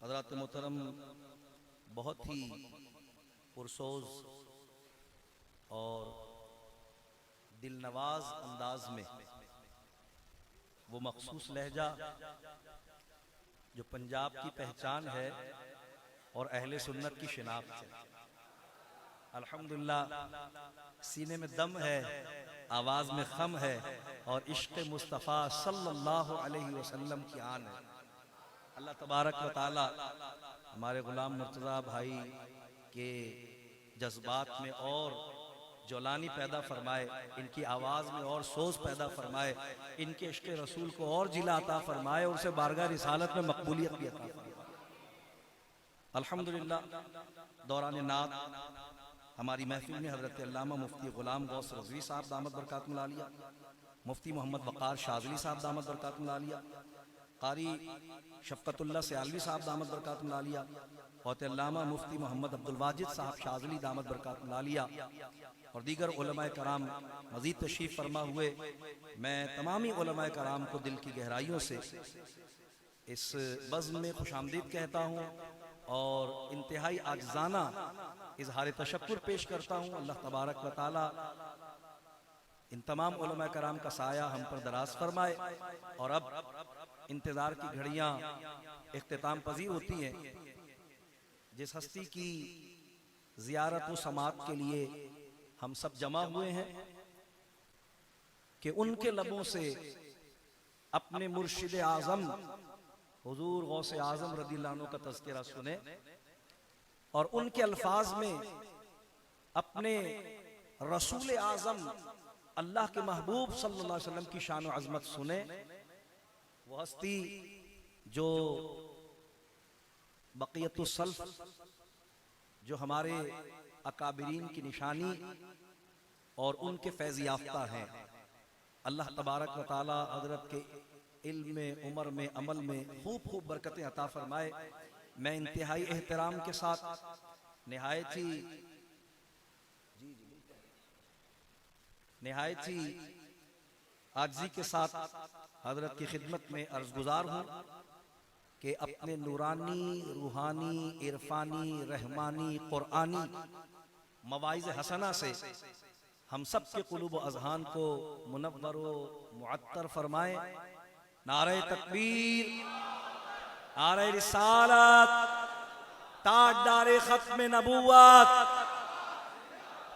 हज़रात मोहतरम बहुत ही पुरसोज और दिलनवाज अंदाज में वो मखसूस लहजा जो पंजाब की पहचान है और अहले सुन्नत की शिनाख्त है। अल्हम्दुलिल्लाह, सीने में दम है, आवाज़ में खम है और इश्क़ मुस्तफ़ा सल्लल्लाहु अलैहि वसल्लम की आन है। अल्लाह तबारक व तआला हमारे गुलाम मुर्तज़ा भाई के जज्बात में और जौलानी पैदा फरमाए, इनकी आवाज़ में और सोज पैदा फरमाए, इनके इश्क़ रसूल को और जिला अता फरमाए और उसे बारगाह रिसालत में मकबूलियत भी अता फरमाए। अल्हम्दुलिल्लाह, दौरान नात हमारी महफिल में हज़रत अल्लामा मुफ्ती ग़ुलाम गौस रज़वी साहब दामत बरकातुहुल आलिया, मुफ्ती मोहम्मद वक़ार शाज़ली साहब दामत बरकातुहुल आलिया, क़ारी शफ़क़तुल्लाह सियालवी साहब दामत बरकातुहुल आलिया और अल्लामा मुफ्ती मोहम्मद अब्दुल वाजिद साहब शाज़ली दामत बरकातुहुल आलिया और दीगर उलमाए कराम मज़ीद तशरीफ़ फरमा हुए। मैं तमामी उलमाए कराम को दिल की गहराइयों से इस बज़्म में खुशामदीद कहता हूँ और इंतहाई आज़ाना इज़हार तशक्कुर पेश करता हूँ। अल्लाह तबारक व तआला इन तमाम उलमाए कराम का साया हम पर दराज फरमाए। और अब इंतज़ार की घड़ियाँ इख्तिताम पजीर होती हैं। जिस हस्ती की ज़ियारत व समात के लिए हम सब जमा हुए हैं कि उनके लबों से अपने मुर्शिद आज़म हुजूर गौसे आज़म रज़ियल्लाहु अन्हु का तज़किरा सुने और उनके अल्फाज में अपने रसूल आज़म अल्लाह के महबूब सल्लल्लाहु अलैहि वसल्लम की शान व अज़मत सुने। वो हस्ती जो बक़ियतुस सल्फ़, जो हमारे अकाबिरीन की निशानी और उनके फैज़ याफ्ता हैं। अल्लाह तबारक व तआला हज़रत के इल्म में, उम्र में, अमल में खूब खूब बरकतें अता फरमाए। मैं इंतहाई एहतराम के साथ निहायत ही आजिज़ी के साथ हज़रत की खिदमत में अर्ज़गुज़ार हूँ कि अपने नूरानी, रूहानी, इरफानी, रहमानी, क़ुरआनी मवाइज़ हसना से हम सब के क़ुलूब व अज़हान को मुनव्वर व मुअत्तर फरमाएं। नारे तकबीर, नारे रिसालत, ताजदारे ख़त्म नबूवत,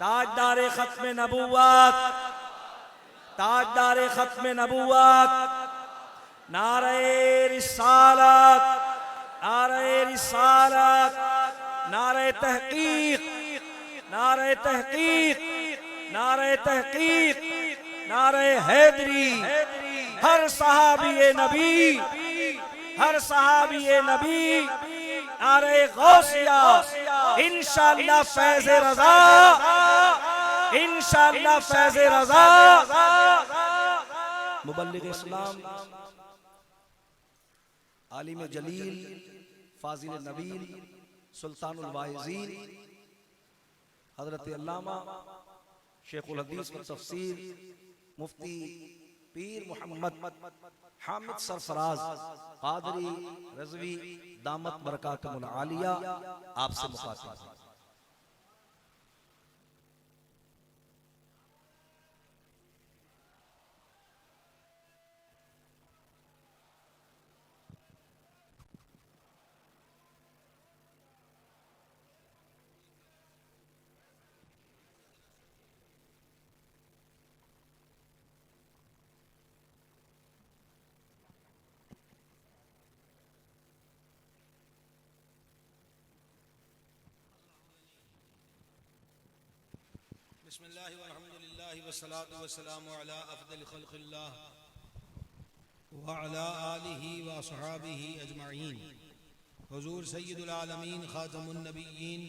ताजदारे ख़त्म नबूवत, ताजदारे ख़त्म नबूवत, नारे रिसालत, नारे रिसालत, नारे तहक़ीक़, नारे तहक़ीक़, नारे तहक़ीक़, नारे हैदरी। हर सहाबी नबी, हर सहाबी नबी, नारे गौसिया, इंशाअल्लाह फैज़ रज़ा, इंशाअल्लाह फैज़ रज़ा। मुबल्लिग़ इस्लाम, आलिम जलील, फाज़िल नबील, सुल्तानुल वाइज़ीन हज़रत अल्लामा शेखुल हदीस व तफ़सीर मुफ्ती पीर मोहम्मद हामिद सरफराज क़ादरी रज़वी दामत बरकातुहुल आलिया आपसे मुखातिब हैं। बिस्मिल्लाहि वल्हम्दुलिल्लाहि वस्सलातु वस्सलामु अला अफ़ज़ल ख़ल्क़िल्लाह व अला आलिहि व अस्हाबिहि अजमईन। हुज़ूर सय्यिदुल आलमीन ख़ातमुन नबिय्यीन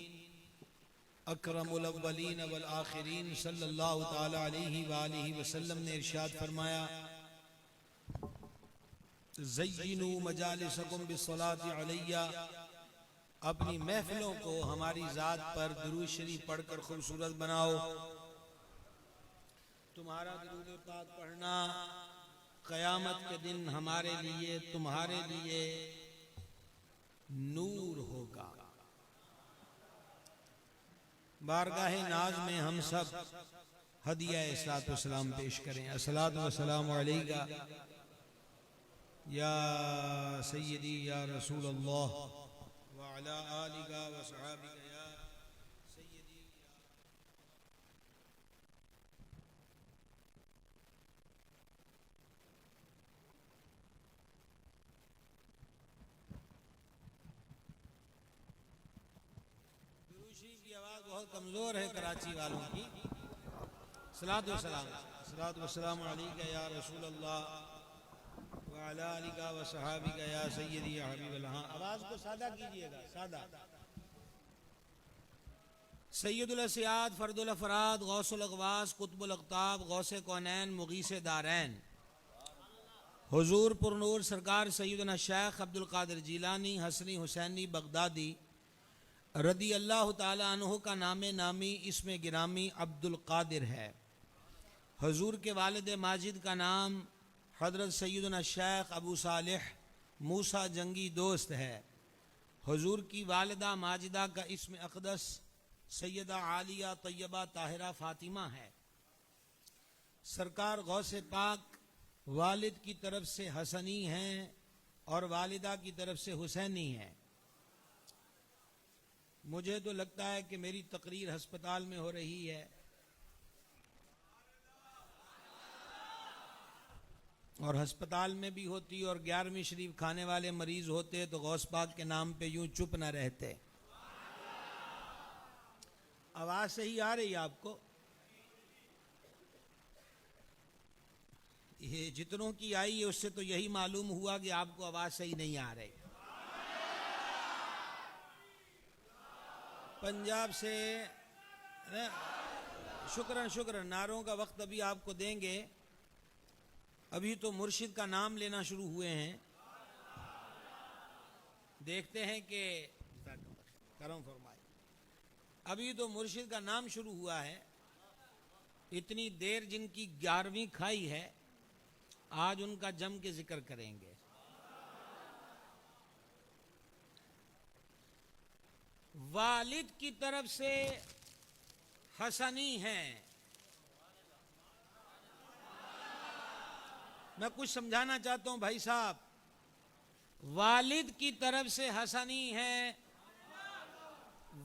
अकरमुल अव्वलीन वल आखिरीन सल्लल्लाहु तआला अलैहि व आलिहि वसल्लम ने इरशाद फरमाया, ज़य्यिनू मजालिसकुम बिस्सलाति अलैया, अपनी महफिलों को हमारी ज़ात पर दुरूद शरीफ पढ़कर खूबसूरत बनाओ। तुम्हारा दुरूद पाक पढ़ना क़यामत के दिन हमारे लिए, तुम्हारे लिए नूर होगा। बारगाह नाज में हम सब हदिया इस्लात व सलाम पेश करें। अस्सलात व सलाम अलैका या सय्यदी या रसूल अल्लाह व अला आलिका व सहाबिका या सय्यदी। दुरूद की आवाज़ बहुत कमज़ोर है कराची वालों की। सलात व सलाम अलैका या रसूल अल्लाह व अला आलिका व सहाबिका या सय्यदी या हबीबल्लाह। आवाज़ को सादा कीजिएगा, सादा। सैयदुल अस्याद फर्दुल अफराद गौसुल अगवास कुतुबुल अक़ताब गौसे कौनैन मुगीसे दारैन हुजूर पुरनूर सरकार सैयदना शेख अब्दुल कादिर जीलानी हसनी हुसैनी बगदादी रदी अल्लाह ताला अन्हु का नामे नामी इसमें गिरामी अब्दुल कादिर है। हुजूर के वालिद माजिद का नाम हज़रत सैयदना शेख अबू सालिह मूसा जंगी दोस्त है। हुजूर की वालिदा माजिदा का इसमें अक़दस सैयदा आलिया तैयबा ताहिरा फ़ातिमा है। सरकार गौसे पाक वालिद की तरफ से हसनी हैं और वालिदा की तरफ से हुसैनी हैं। मुझे तो लगता है कि मेरी तकरीर हस्पताल में हो रही है और हस्पताल में भी होती और 11वीं शरीफ खाने वाले मरीज होते तो गौस पाक के नाम पे यूं चुप न रहते। आवाज सही आ रही है आपको? ये जितनों की आई है उससे तो यही मालूम हुआ कि आपको आवाज सही नहीं आ रही। पंजाब से शुक्रन शुक्रन नारों का वक्त अभी आपको देंगे। अभी तो मुर्शिद का नाम लेना शुरू हुए हैं। देखते हैं कि करम फरमाए। अभी तो मुर्शिद का नाम शुरू हुआ है। इतनी देर जिनकी 11वीं खाई है आज उनका जम के जिक्र करेंगे। वालिद की तरफ से हसनी हैं। मैं कुछ समझाना चाहता हूं भाई साहब। वालिद की तरफ से हसनी है,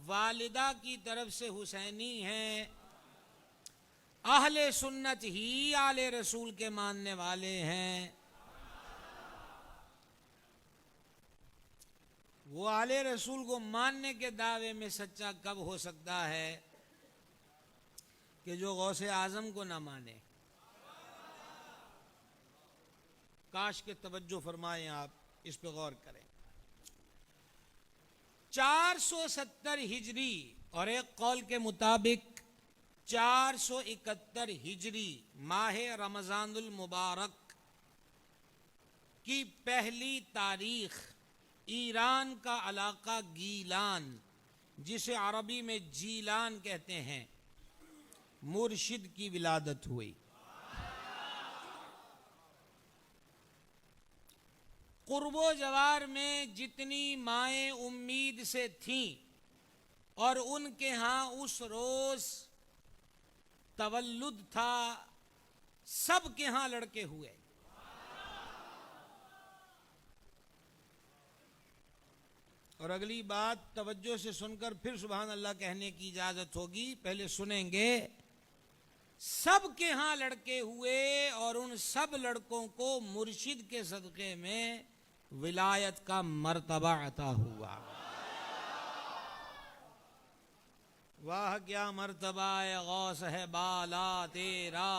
वालिदा की तरफ से हुसैनी है। अहले सुन्नत ही आले रसूल के मानने वाले हैं। वो आले रसूल को मानने के दावे में सच्चा कब हो सकता है कि जो गौसे आजम को ना माने। काश के तवज्जो फरमाएं आप, इस पे गौर करें। 470 हिजरी और एक कौल के मुताबिक 471 हिजरी माह रमजानुल मुबारक की पहली तारीख ईरान का इलाका गीलान, जिसे अरबी में जीलान कहते हैं, मुर्शिद की विलादत हुई। कुर्बो जवार में जितनी माएँ उम्मीद से थीं और उनके यहाँ उस रोज तवल्लुद था, सब के यहाँ लड़के हुए। और अगली बात तवज्जो से सुनकर फिर सुभान अल्लाह कहने की इजाजत होगी। पहले सुनेंगे। सब के यहाँ लड़के हुए और उन सब लड़कों को मुर्शिद के सदक़े में विलायत का मर्तबा अता हुआ। वाह क्या मर्तबा गौस है बाला तेरा,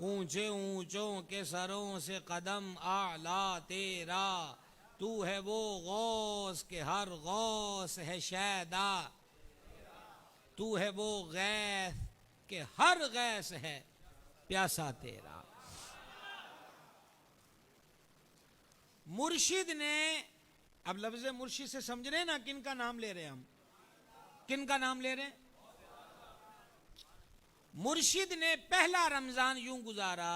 ऊंचे ऊंचों के सरों से कदम आला तेरा। तू है वो गौस के हर गौस है शैदा, तू है वो गैस के हर गैस है प्यासा तेरा। मुर्शिद ने, अब लफ्ज़ मुर्शिद से समझ रहे हैं ना किन का नाम ले रहे हैं हम, किन का नाम ले रहे हैं? मुर्शिद ने पहला रमजान यूं गुजारा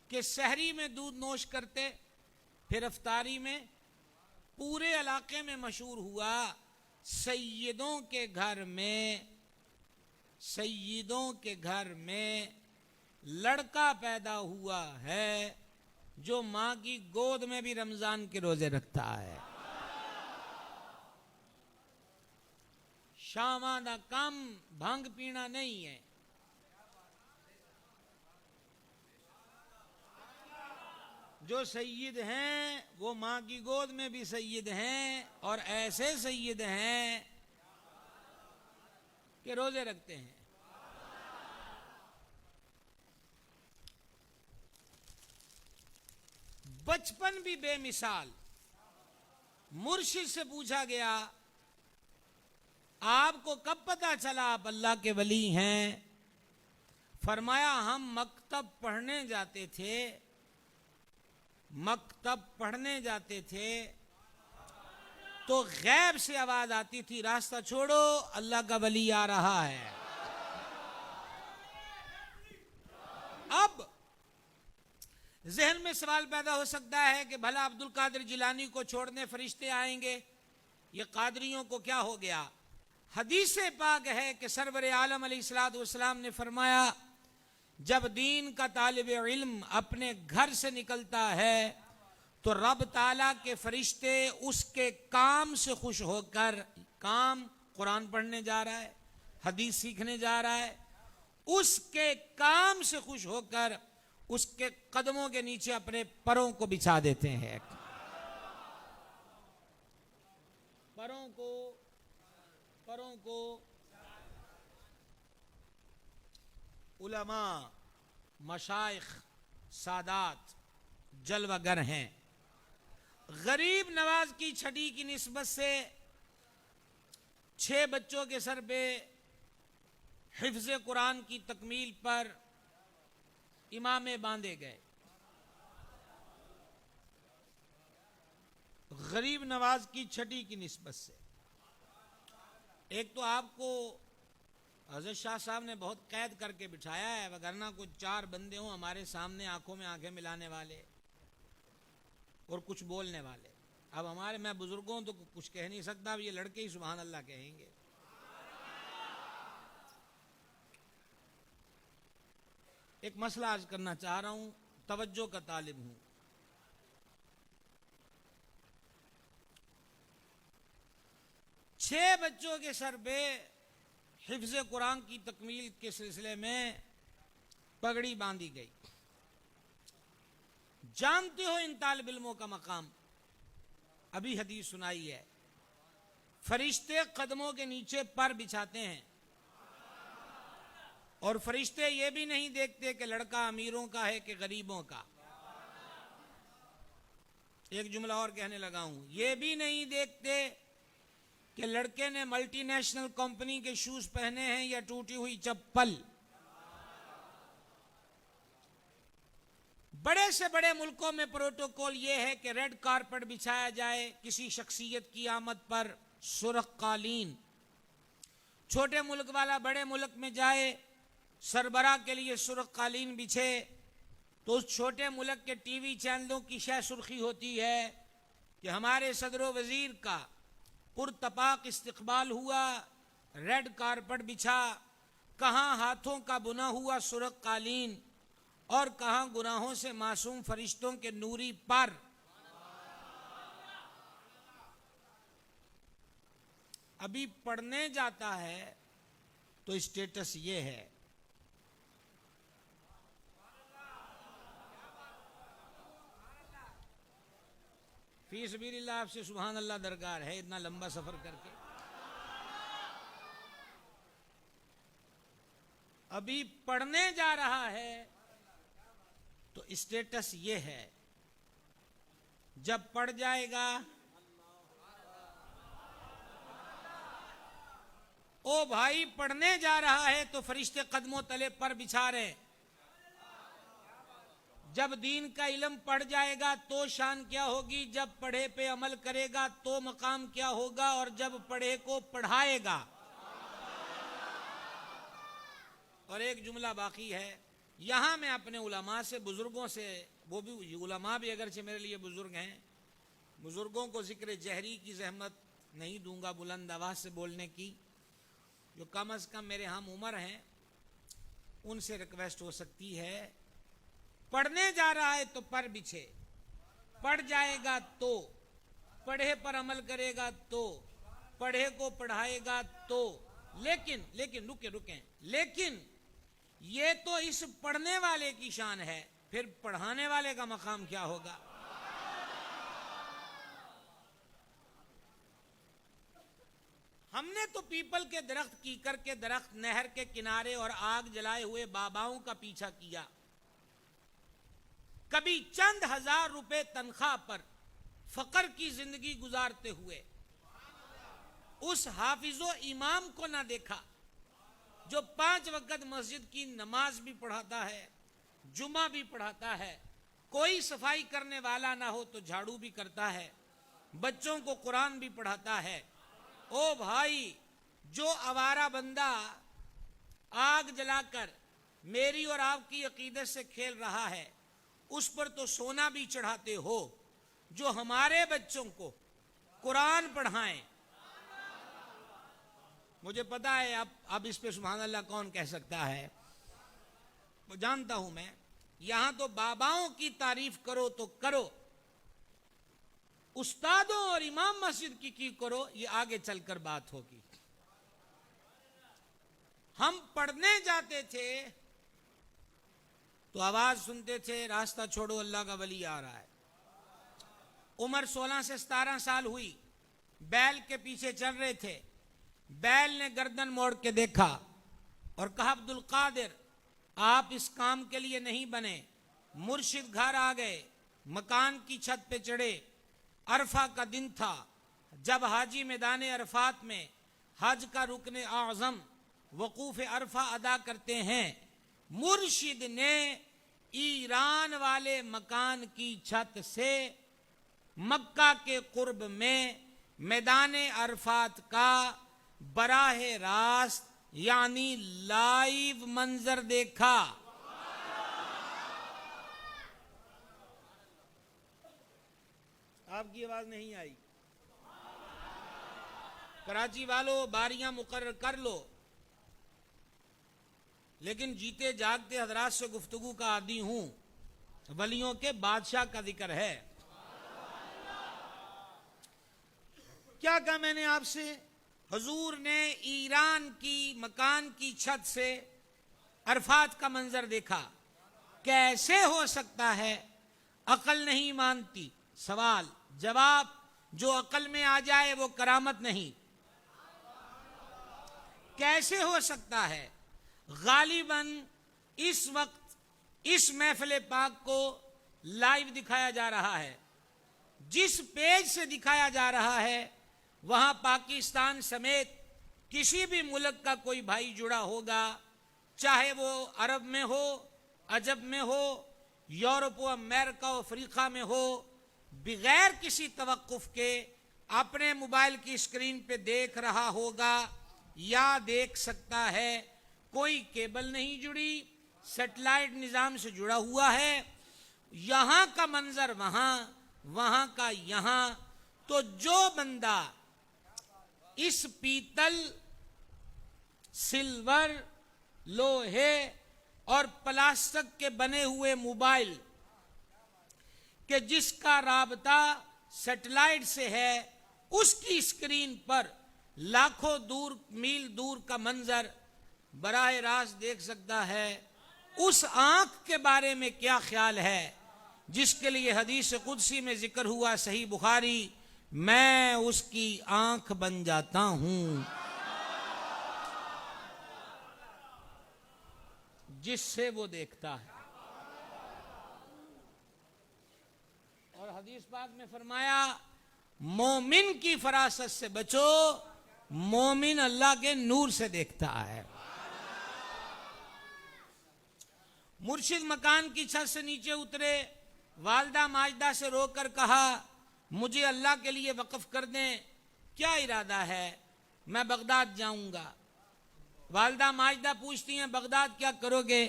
कि सहरी में दूध नोश करते, फिर अफ्तारी में पूरे इलाके में मशहूर हुआ, सैयदों के घर में लड़का पैदा हुआ है जो मां की गोद में भी रमजान के रोजे रखता है। शामा दा कम भंग पीना नहीं है। जो सैयद हैं वो मां की गोद में भी सैयद हैं, और ऐसे सैयद हैं कि रोजे रखते हैं। बचपन भी बेमिसाल। मुर्शिद से पूछा गया, आपको कब पता चला आप अल्लाह के वली हैं? फरमाया, हम मकतब पढ़ने जाते थे तो गैब से आवाज आती थी, रास्ता छोड़ो, अल्लाह का वली आ रहा है। अब जहन में सवाल पैदा हो सकता है कि भला अब्दुल कादिर जिलानी को छोड़ने फरिश्ते आएंगे, ये कादरियों को क्या हो गया? हदीस पाक है कि सरवर आलम अलैहिस्सलातु वस्सलाम ने फरमाया, जब दीन का तालिब इल्म अपने घर से निकलता है तो रब ताला के फरिश्ते उसके काम से खुश होकर, काम कुरान पढ़ने जा रहा है, हदीस सीखने जा रहा है, उसके काम से खुश होकर उसके कदमों के नीचे अपने परों को बिछा देते हैं। परों को उलमा, मशाइख, सादात जलवागर हैं। गरीब नवाज की छठी की निस्बत से 6 बच्चों के सर पे हिफ्ज़े कुरान की तकमील पर इमामे बांधे गए। गरीब नवाज की छठी की निस्बत से। एक तो आपको हज़रत शाह साहब ने बहुत कैद करके बिठाया है, वगरना कुछ 4 बंदे हों हमारे सामने आंखों में आंखें मिलाने वाले और कुछ बोलने वाले। अब मैं बुजुर्गों तो कुछ कह नहीं सकता, अब ये लड़के ही सुभान अल्लाह कहेंगे। एक मसला आज करना चाह रहा हूं, तवज्जो का तालिब हूं। छह बच्चों के सर पे हिफ्ज़े कुरान की तकमील के सिलसिले में पगड़ी बांधी गई। जानते हो इन तालिब इल्मों का मकाम? अभी हदीस सुनाई है, फरिश्ते कदमों के नीचे पर बिछाते हैं, और फरिश्ते ये भी नहीं देखते कि लड़का अमीरों का है कि गरीबों का। एक जुमला और कहने लगा हूं, ये भी नहीं देखते कि लड़के ने मल्टीनेशनल कंपनी के शूज पहने हैं या टूटी हुई चप्पल। बड़े से बड़े मुल्कों में प्रोटोकॉल यह है कि रेड कारपेट बिछाया जाए किसी शख्सियत की आमद पर, सुर्ख कालीन। छोटे मुल्क वाला बड़े मुल्क में जाए, सरबराह के लिए सुर्ख कालीन बिछे, तो उस छोटे मुल्क के टीवी चैनलों की शह सुर्खी होती है कि हमारे सदर वजीर का पुरतपाक इस्तकबाल हुआ, रेड कारपेट बिछा, कहां हाथों का बुना हुआ सुर्ख कालीन और कहां गुनाहों से मासूम फरिश्तों के नूरी पर। अभी पढ़ने जाता है तो स्टेटस ये है, फी सबीलिल्लाह आपसे सुभान अल्लाह दरकार है, इतना लंबा सफर करके। अभी पढ़ने जा रहा है तो स्टेटस ये है, जब पढ़ जाएगा ओ भाई पढ़ने जा रहा है तो फरिश्ते कदमों तले पर बिछा रहे। जब दीन का इल्म पढ़ जाएगा तो शान क्या होगी, जब पढ़े पे अमल करेगा तो मकाम क्या होगा, और जब पढ़े को पढ़ाएगा। और एक जुमला बाकी है, यहां मैं अपने उलमा से, बुजुर्गों से, वो भी उलमा भी अगरचे मेरे लिए बुजुर्ग हैं, बुजुर्गों को जिक्र जहरी की जहमत नहीं दूंगा बुलंद आवाज से बोलने की, जो कम अज कम मेरे हम उम्र हैं उनसे रिक्वेस्ट हो सकती है। पढ़ने जा रहा है तो पर बिछे, पढ़ जाएगा तो, पढ़े पर अमल करेगा तो, पढ़े को पढ़ाएगा तो, लेकिन रुके लेकिन ये तो इस पढ़ने वाले की शान है, फिर पढ़ाने वाले का मकाम क्या होगा? हमने तो पीपल के दरख्त, कीकर के दरख्त, नहर के किनारे और आग जलाए हुए बाबाओं का पीछा किया। कभी चंद हजार रुपए तनख्वाह पर फकर की जिंदगी गुजारते हुए उस हाफिजो इमाम को ना देखा जो 5 वक्त मस्जिद की नमाज भी पढ़ाता है, जुमा भी पढ़ाता है, कोई सफाई करने वाला ना हो तो झाड़ू भी करता है, बच्चों को कुरान भी पढ़ाता है। ओ भाई, जो आवारा बंदा आग जलाकर मेरी और आपकी अकीदत से खेल रहा है, उस पर तो सोना भी चढ़ाते हो। जो हमारे बच्चों को कुरान पढ़ाएं, मुझे पता है अब इस पे सुभान अल्लाह कौन कह सकता है, वो जानता हूं मैं। यहां तो बाबाओं की तारीफ करो तो करो, उस्तादों और इमाम मस्जिद की करो, ये आगे चलकर बात होगी। हम पढ़ने जाते थे तो आवाज सुनते थे, रास्ता छोड़ो अल्लाह का वली आ रहा है। उम्र 16 से 17 साल हुई, बैल के पीछे चल रहे थे, बैल ने गर्दन मोड़ के देखा और कहा, अब्दुल कादिर आप इस काम के लिए नहीं बने। मुर्शिद घर आ गए, मकान की छत पे चढ़े। अरफा का दिन था, जब हाजी मैदान अरफात में हज का रुकने आज़म वकूफ अरफा अदा करते हैं। मुर्शिद ने ईरान वाले मकान की छत से मक्का के कुर्ब में मैदान अरफात का बराह रास्त यानी लाइव मंजर देखा। आपकी आवाज नहीं आई। कराची वालों, बारियां मुकर्रर कर लो, लेकिन जीते जागते हजरात से गुफ्तगू का आदी हूं। वलियों के बादशाह का जिक्र है। क्या कहा मैंने आपसे? हुजूर ने ईरान की मकान की छत से अरफात का मंजर देखा। कैसे हो सकता है? अकल नहीं मानती। सवाल जवाब, जो अकल में आ जाए वो करामत नहीं। कैसे हो सकता है? गालिबन इस वक्त इस महफिल पाक को लाइव दिखाया जा रहा है। जिस पेज से दिखाया जा रहा है वहां पाकिस्तान समेत किसी भी मुल्क का कोई भाई जुड़ा होगा, चाहे वो अरब में हो, अजब में हो, यूरोप व अमेरिका व अफ्रीका में हो, बगैर किसी तवक्कुफ के अपने मोबाइल की स्क्रीन पे देख रहा होगा या देख सकता है। कोई केबल नहीं जुड़ी, सैटेलाइट निजाम से जुड़ा हुआ है। यहां का मंजर वहां, वहां का यहां। तो जो बंदा इस पीतल, सिल्वर, लोहे और प्लास्टिक के बने हुए मोबाइल के जिसका राबता सैटेलाइट से है, उसकी स्क्रीन पर लाखों मील दूर का मंजर बराह रास्त देख सकता है। उस आंख के बारे में क्या ख्याल है जिसके लिए हदीस कुदसी में जिक्र हुआ, सही बुखारी, मैं उसकी आंख बन जाता हूं जिससे वो देखता है। और हदीस पाक में फरमाया, मोमिन की फरासत से बचो, मोमिन अल्लाह के नूर से देखता है। मुर्शिद मकान की छत से नीचे उतरे, वालदा माजदा से रोकर कहा, मुझे अल्लाह के लिए वक्फ कर दें। क्या इरादा है? मैं बगदाद जाऊंगा। वालदा माजदा पूछती हैं, बगदाद क्या करोगे?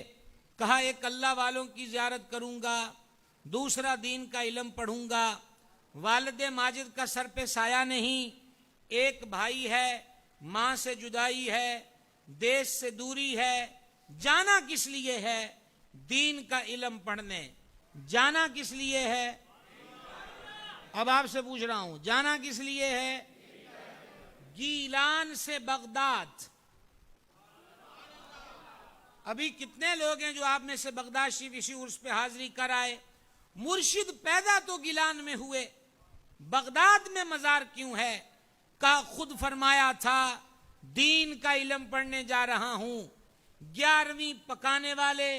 कहा, एक अल्लाह वालों की ज़ियारत करूंगा, दूसरा दीन का इल्म पढ़ूंगा, वालिद माजिद का सर पे साया नहीं, एक भाई है, मां से जुदाई है, देश से दूरी है। जाना किस लिए है? दीन का इल्म पढ़ने। जाना किस लिए है? अब आपसे पूछ रहा हूं, जाना किस लिए है? गीलान से बगदाद। अभी कितने लोग हैं जो आप में से बगदाद शरीफ इसी उर्स पे हाजिरी कर आए? मुर्शिद पैदा तो गिलान में हुए, बगदाद में मजार क्यों है? का खुद फरमाया था, दीन का इल्म पढ़ने जा रहा हूं। 11वीं पकाने वाले,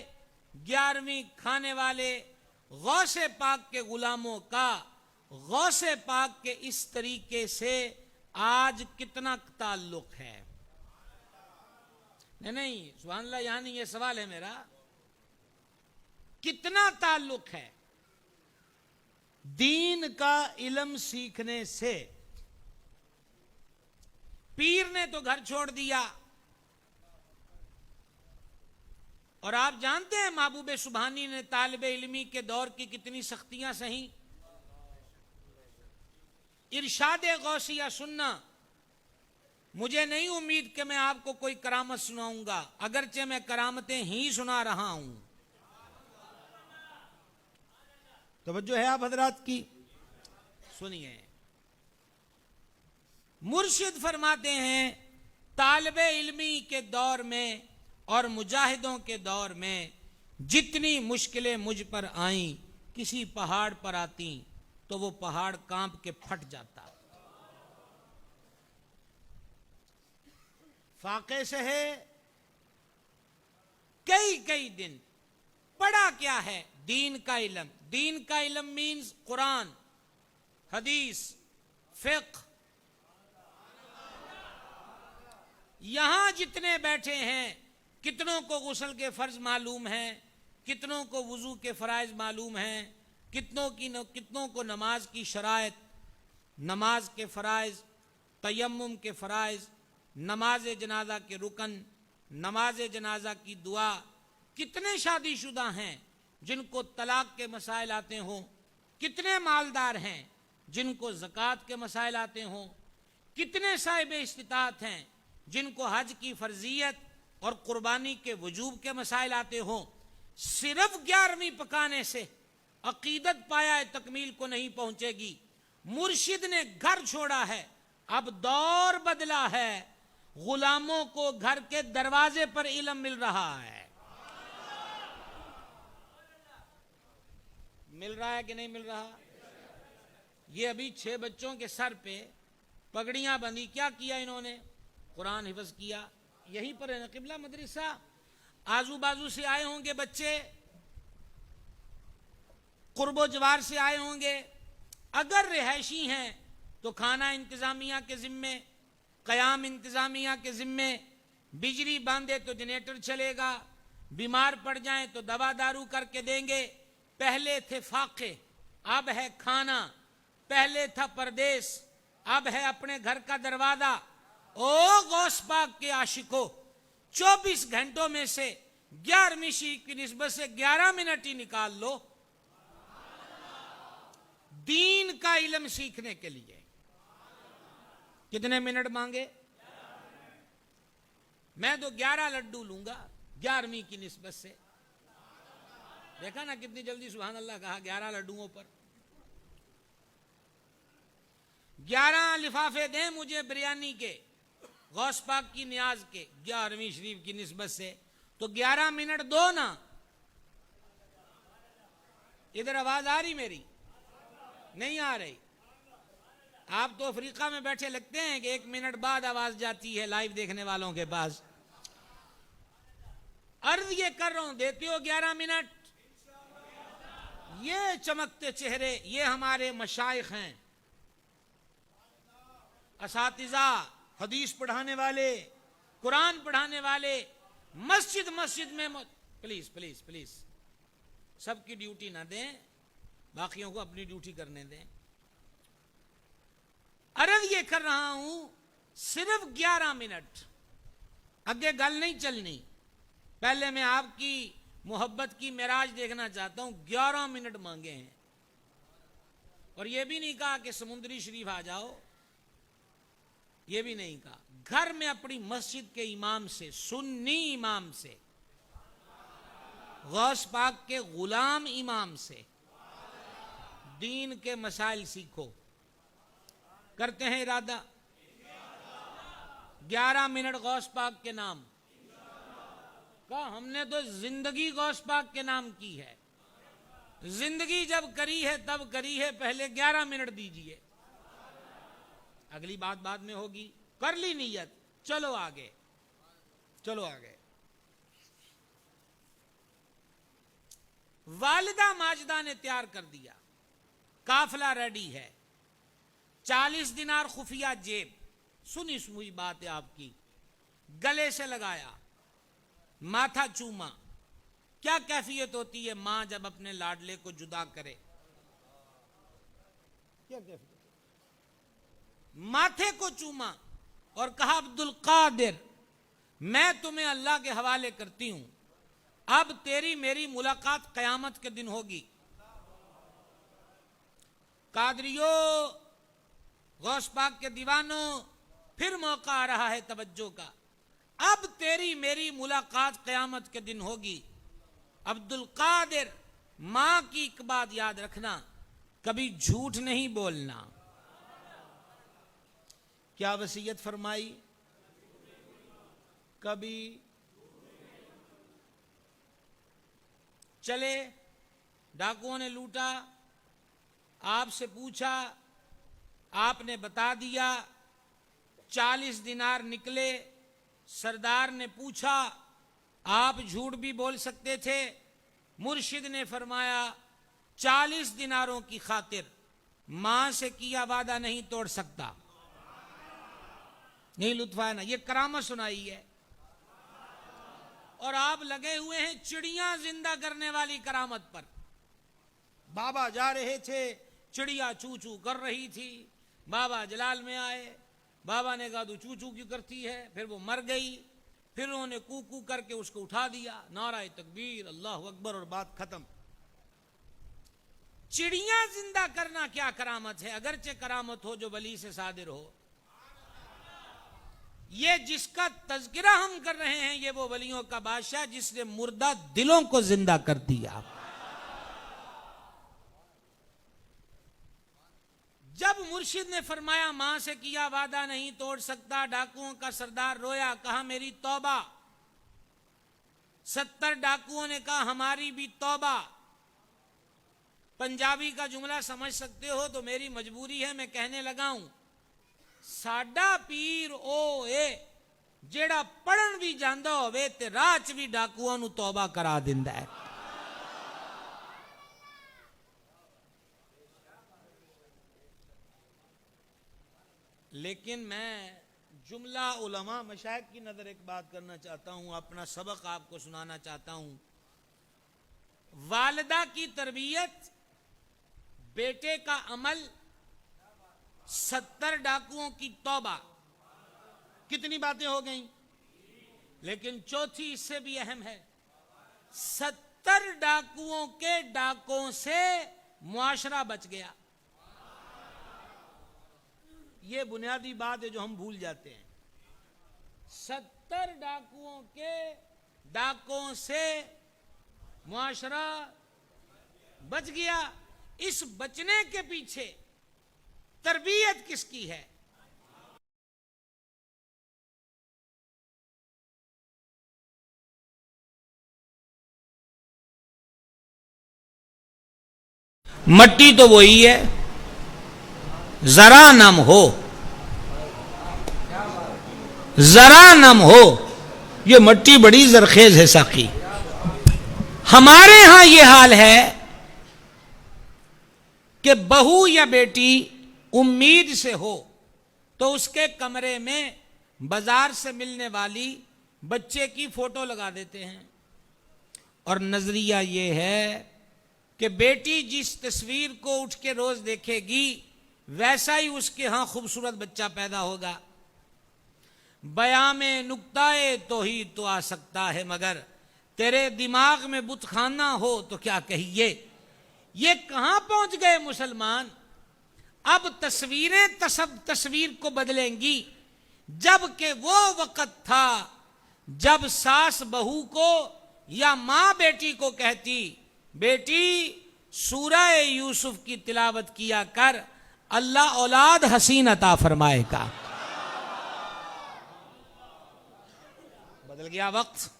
11वीं खाने वाले गौसे पाक के गुलामों का गौसे पाक के इस तरीके से आज कितना ताल्लुक है? नहीं सुभान अल्लाह, यहां नहीं, ये सवाल है मेरा, कितना ताल्लुक है दीन का इल्म सीखने से? पीर ने तो घर छोड़ दिया, और आप जानते हैं महबूब सुबहानी ने तालिब इल्मी के दौर की कितनी सख्तियां सही। इरशाद गौसिया सुनना, मुझे नहीं उम्मीद कि मैं आपको कोई करामत सुनाऊंगा, अगरचे मैं करामतें ही सुना रहा हूं। तवज्जो है आप हजरात की? सुनिए, मुर्शिद फरमाते हैं, तालिबे इल्मी के दौर में और मुजाहिदों के दौर में जितनी मुश्किलें मुझ पर आईं, किसी पहाड़ पर आती तो वो पहाड़ कांप के फट जाता। फाके से है कई कई दिन। पढ़ा क्या है? दीन का इल्म। दीन का इल्म मीन्स कुरान, हदीस, फिक्ह। यहां जितने बैठे हैं, कितनों को गुस्ल के फर्ज मालूम हैं, कितनों को वुजू के फराइज मालूम हैं, कितनों को नमाज की शराइत, नमाज के फराइज, तयम्मुम के फराइज, नमाज जनाजा के रुकन, नमाज जनाजा की दुआ। कितने शादीशुदा हैं जिनको तलाक के मसाइल आते हों? कितने मालदार हैं जिनको ज़कात के मसाइल आते हों? कितने साहिब इस्तिताअत हैं जिनको हज की फर्जियत और कुर्बानी के वजूब के मसाइल आते हों? सिर्फ 11वीं पकाने से अकीदत पाया तकमील को नहीं पहुंचेगी। मुर्शिद ने घर छोड़ा है, अब दौर बदला है, गुलामों को घर के दरवाजे पर इल्म मिल रहा है। मिल रहा है कि नहीं मिल रहा? ये अभी 6 बच्चों के सर पे पगड़ियां बंधी, क्या किया इन्होंने? कुरान हिफ्ज किया। यहीं पर है ना किबला मदरसा? आजू बाजू से आए होंगे बच्चे, कुर्बो जवार से आए होंगे। अगर रिहायशी हैं तो खाना इंतजामिया के जिम्मे, कयाम इंतजामिया के जिम्मे, बिजली बांधे तो जनरेटर चलेगा, बीमार पड़ जाएं तो दवा दारू करके देंगे। पहले थे फाके, अब है खाना। पहले था परदेश, अब है अपने घर का दरवाजा। ओ गौस पाक के आशिकों, 24 घंटों में से 11वीं शरीफ की निस्बत से 11 मिनट ही निकाल लो दीन का इल्म सीखने के लिए। कितने मिनट मांगे? मैं तो 11 लड्डू लूंगा 11वीं की निस्बत से। देखा ना कितनी जल्दी सुभान अल्लाह कहा, 11 लड्डुओं पर। 11 लिफाफे दें मुझे बिरयानी के, गौस पाक की नियाज के, 11वीं शरीफ की निस्बत से, तो 11 मिनट दो ना। इधर आवाज आ रही मेरी? नहीं आ रही? आप तो अफ्रीका में बैठे लगते हैं कि 1 मिनट बाद आवाज जाती है लाइव देखने वालों के पास। अर्ज ये कर रहा हूं, देते हो 11 मिनट? ये चमकते चेहरे, ये हमारे मशाइख हैं, असातिज़ा, हदीस पढ़ाने वाले, कुरान पढ़ाने वाले, मस्जिद मस्जिद में। प्लीज प्लीज प्लीज सबकी ड्यूटी ना दें, बाकियों को अपनी ड्यूटी करने दें। अर्ज ये कर रहा हूं, सिर्फ 11 मिनट, आगे गल नहीं चलनी। पहले मैं आपकी मोहब्बत की मेराज देखना चाहता हूं। 11 मिनट मांगे हैं। और ये भी नहीं कहा कि समुद्री शरीफ आ जाओ, ये भी नहीं कहा। घर में अपनी मस्जिद के इमाम से, सुन्नी इमाम से, गौस पाक के गुलाम इमाम से दीन के मसाइल सीखो। करते हैं इरादा 11 मिनट गौस पाक के नाम का। हमने तो जिंदगी गौस पाक के नाम की है। जिंदगी जब करी है तब करी है, पहले 11 मिनट दीजिए, अगली बात बाद में होगी। कर ली नियत, चलो आगे, चलो आगे। वालिदा माजिदा ने तैयार कर दिया, काफिला रेडी है। 40 दिनार खुफिया जेब, सुनी सुनी बात है आपकी, गले से लगाया, माथा चूमा। क्या कैफियत होती है मां जब अपने लाडले को जुदा करे? क्या कैफियत? माथे को चूमा और कहा, अब्दुल कादिर, मैं तुम्हें अल्लाह के हवाले करती हूं, अब तेरी मेरी मुलाकात कयामत के दिन होगी। कादरियो, गौस पाक के दीवानों, फिर मौका आ रहा है तवज्जो का। अब तेरी मेरी मुलाकात कयामत के दिन होगी। अब्दुल कादिर, मां की एक बात याद रखना, कभी झूठ नहीं बोलना। क्या वसीयत फरमाई? कभी चले, डाकुओं ने लूटा, आपसे पूछा, आपने बता दिया, 40 दिनार निकले। सरदार ने पूछा, आप झूठ भी बोल सकते थे। मुर्शिद ने फरमाया, 40 दिनारों की खातिर मां से किया वादा नहीं तोड़ सकता। नहीं लुत्फा ना, ये करामत सुनाई है। और आप लगे हुए हैं चिड़िया जिंदा करने वाली करामत पर। बाबा जा रहे थे, चिड़िया चू चू कर रही थी, बाबा जलाल में आए, बाबा ने कहा तू चू चू क्यों करती है? फिर वो मर गई, फिर उन्होंने कू कू करके उसको उठा दिया, नारा तकबीर, अल्लाह अकबर, और बात खत्म। चिड़िया जिंदा करना क्या करामत है? अगरचे करामत हो जो वली से सादिर हो। ये जिसका तज़किरा हम कर रहे हैं, ये वो वलियों का बादशाह जिसने मुर्दा दिलों को जिंदा कर दिया। जब मुर्शिद ने फरमाया मां से किया वादा नहीं तोड़ सकता, डाकुओं का सरदार रोया, कहा मेरी तौबा। 70 डाकुओं ने कहा हमारी भी तौबा। पंजाबी का जुमला समझ सकते हो तो मेरी मजबूरी है, मैं कहने लगा हूं, साडा पीर ओ ए जेड़ा पढ़न भी जांदा होवे ते राह च भी डाकुआं नूं तौबा करा दिंदा है। लेकिन मैं जुमला उलमा मशाइख की नजर एक बात करना चाहता हूं, अपना सबक आपको सुनाना चाहता हूं। वालिदा की तरबियत, बेटे का अमल, 70 डाकुओं की तौबा। कितनी बातें हो गई, लेकिन चौथी इससे भी अहम है। 70 डाकुओं के डाकों से मुआशरा बच गया। ये बुनियादी बात है जो हम भूल जाते हैं। 70 डाकुओं के डाकों से मुआशरा बच गया। इस बचने के पीछे तरबियत किसकी है? मट्टी तो वही है, जरा नम हो, जरा नम हो। ये मट्टी बड़ी जरखेज है साकी। हमारे यहां यह हाल है कि बहू या बेटी उम्मीद से हो तो उसके कमरे में बाजार से मिलने वाली बच्चे की फोटो लगा देते हैं। और नजरिया यह है कि बेटी जिस तस्वीर को उठ के रोज देखेगी वैसा ही उसके यहां खूबसूरत बच्चा पैदा होगा। बयां में नुक्ताए तो ही तो आ सकता है, मगर तेरे दिमाग में बुतखाना हो तो क्या कहिए। ये कहां पहुंच गए मुसलमान अब तस्वीरें तस्वीर को बदलेंगी, जबकि वो वक्त था जब सास बहू को या मां बेटी को कहती, बेटी सूरह यूसुफ की तिलावत किया कर, अल्लाह औलाद हसीन अता फरमाएगा। बदल गया वक्त,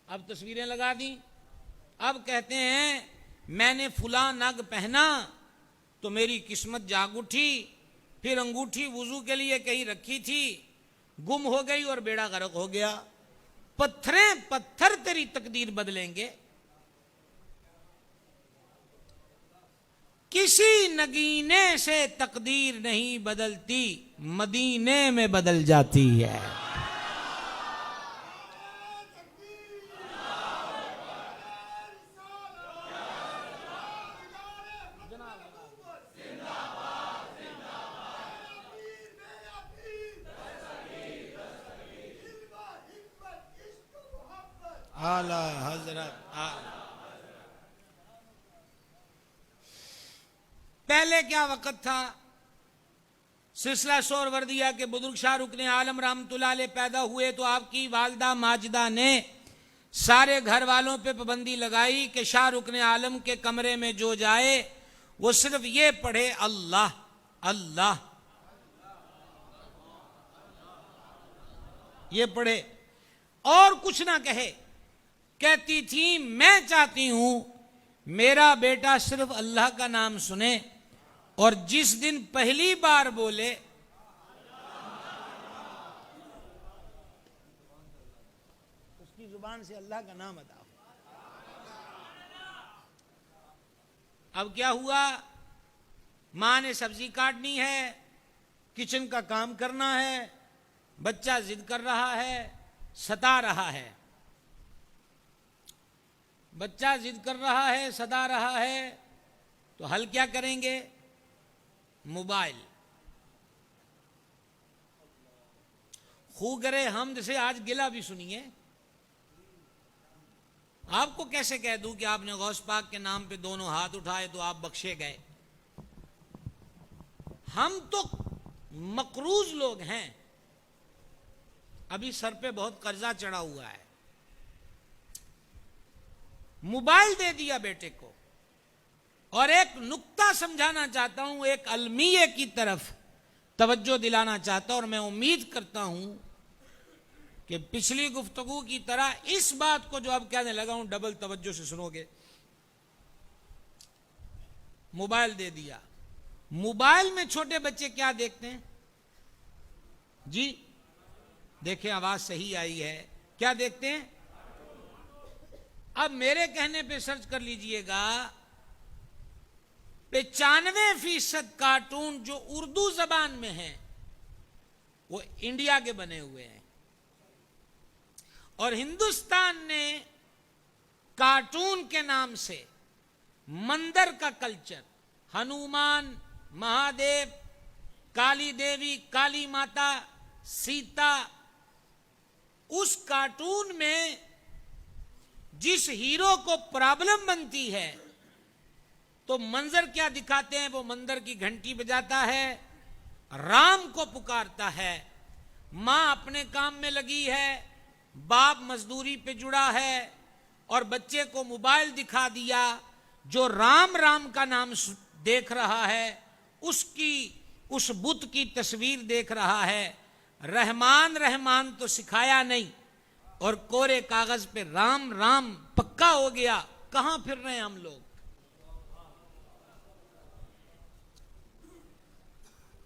अब तस्वीरें लगा दी। अब कहते हैं मैंने फुला नग पहना तो मेरी किस्मत जाग उठी, फिर अंगूठी वुजू के लिए कहीं रखी थी, गुम हो गई और बेड़ा गर्क हो गया। पत्थरें पत्थर तेरी तकदीर बदलेंगे। किसी नगीने से तकदीर नहीं बदलती, मदीने में बदल जाती है। आला हजरत पहले क्या वक्त था? सिलसिला सोहरवर्दिया के बुजुर्ग शाहरुख ने आलम रहमतुल्लाह अलैह पैदा हुए तो आपकी वालदा माजिदा ने सारे घर वालों पे पाबंदी लगाई कि शाहरुख ने आलम के कमरे में जो जाए वो सिर्फ ये पढ़े अल्लाह अल्लाह, ये पढ़े और कुछ ना कहे। कहती थी मैं चाहती हूं मेरा बेटा सिर्फ अल्लाह का नाम सुने और जिस दिन पहली बार बोले उसकी जुबान से अल्लाह का नाम अदा हो। अब क्या हुआ? मां ने सब्जी काटनी है, किचन का काम करना है, बच्चा जिद कर रहा है, सता रहा है, बच्चा जिद कर रहा है, सदा रहा है, तो हल क्या करेंगे? मोबाइल। खूब करे हम से आज गिला भी सुनिए। आपको कैसे कह दूं कि आपने गौस पाक के नाम पे दोनों हाथ उठाए तो आप बख्शे गए? हम तो मकरूज लोग हैं, अभी सर पे बहुत कर्जा चढ़ा हुआ है। मोबाइल दे दिया बेटे को। और एक नुक्ता समझाना चाहता हूं, एक अलमिये की तरफ तवज्जो दिलाना चाहता हूं, और मैं उम्मीद करता हूं कि पिछली गुफ्तगू की तरह इस बात को जो अब कहने लगा हूं डबल तवज्जो से सुनोगे। मोबाइल दे दिया। मोबाइल में छोटे बच्चे क्या देखते हैं जी? देखें, आवाज सही आई है। क्या देखते हैं? अब मेरे कहने पे सर्च कर लीजिएगा, 95% कार्टून जो उर्दू जबान में हैं वो इंडिया के बने हुए हैं। और हिंदुस्तान ने कार्टून के नाम से मंदिर का कल्चर, हनुमान, महादेव, काली देवी, काली माता, सीता, उस कार्टून में जिस हीरो को प्रॉब्लम बनती है तो मंजर क्या दिखाते हैं? वो मंदिर की घंटी बजाता है, राम को पुकारता है, मां अपने काम में लगी है, बाप मजदूरी पे जुड़ा है, और बच्चे को मोबाइल दिखा दिया जो राम राम का नाम देख रहा है, उसकी उस बुत की तस्वीर देख रहा है। रहमान रहमान तो सिखाया नहीं और कोरे कागज पे राम राम पक्का हो गया। कहां फिर रहे हैं हम लोग?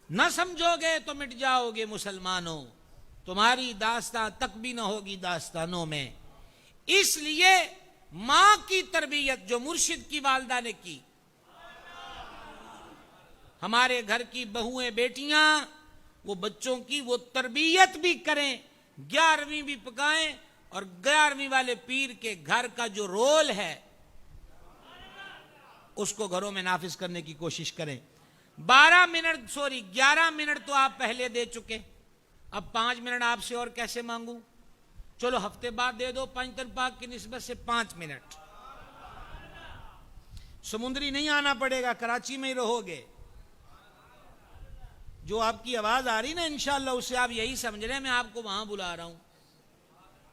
न समझोगे तो मिट जाओगे मुसलमानों, तुम्हारी दास्तां तक भी न होगी दास्तानों में। इसलिए मां की तरबियत जो मुर्शिद की वालदा ने की, हमारे घर की बहुएं बेटियां वो बच्चों की वो तरबियत भी करें, 11वीं भी पकाएं, और 11वीं वाले पीर के घर का जो रोल है उसको घरों में नाफिज करने की कोशिश करें। 11 मिनट तो आप पहले दे चुके, अब 5 मिनट आपसे और कैसे मांगू? चलो हफ्ते बाद दे दो, पंजतन पाक की निस्बत से 5 मिनट। समुद्री नहीं आना पड़ेगा, कराची में ही रहोगे। जो आपकी आवाज आ रही ना इंशाअल्लाह, उससे आप यही समझ रहे हैं मैं आपको वहां बुला रहा हूं।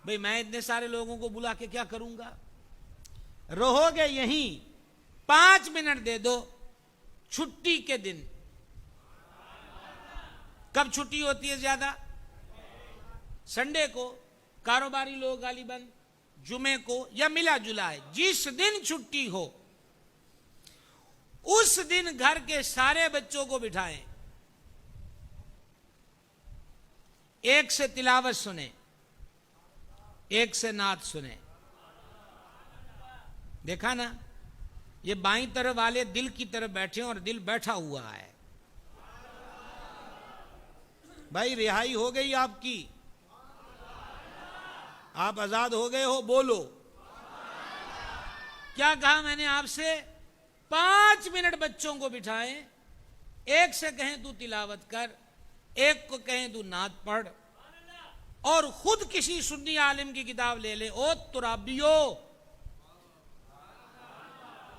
भाई मैं इतने सारे लोगों को बुला के क्या करूंगा? रहोगे यहीं, 5 मिनट दे दो छुट्टी के दिन। कब छुट्टी होती है ज्यादा? संडे को, कारोबारी लोग गालिबन जुमे को या मिला जुला है, जिस दिन छुट्टी हो उस दिन घर के सारे बच्चों को बिठाएं, एक से तिलावत सुने, एक से नात सुने। देखा ना, ये बाईं तरफ वाले दिल की तरफ बैठे और दिल बैठा हुआ है। भाई रिहाई हो गई आपकी, आप आजाद हो गए हो। बोलो क्या कहा मैंने आपसे? 5 मिनट बच्चों को बिठाएं, एक से कहें तू तिलावत कर, एक को कहें तू नात पढ़, और खुद किसी सुन्नी आलिम की किताब ले ले। ओ तुराबियो,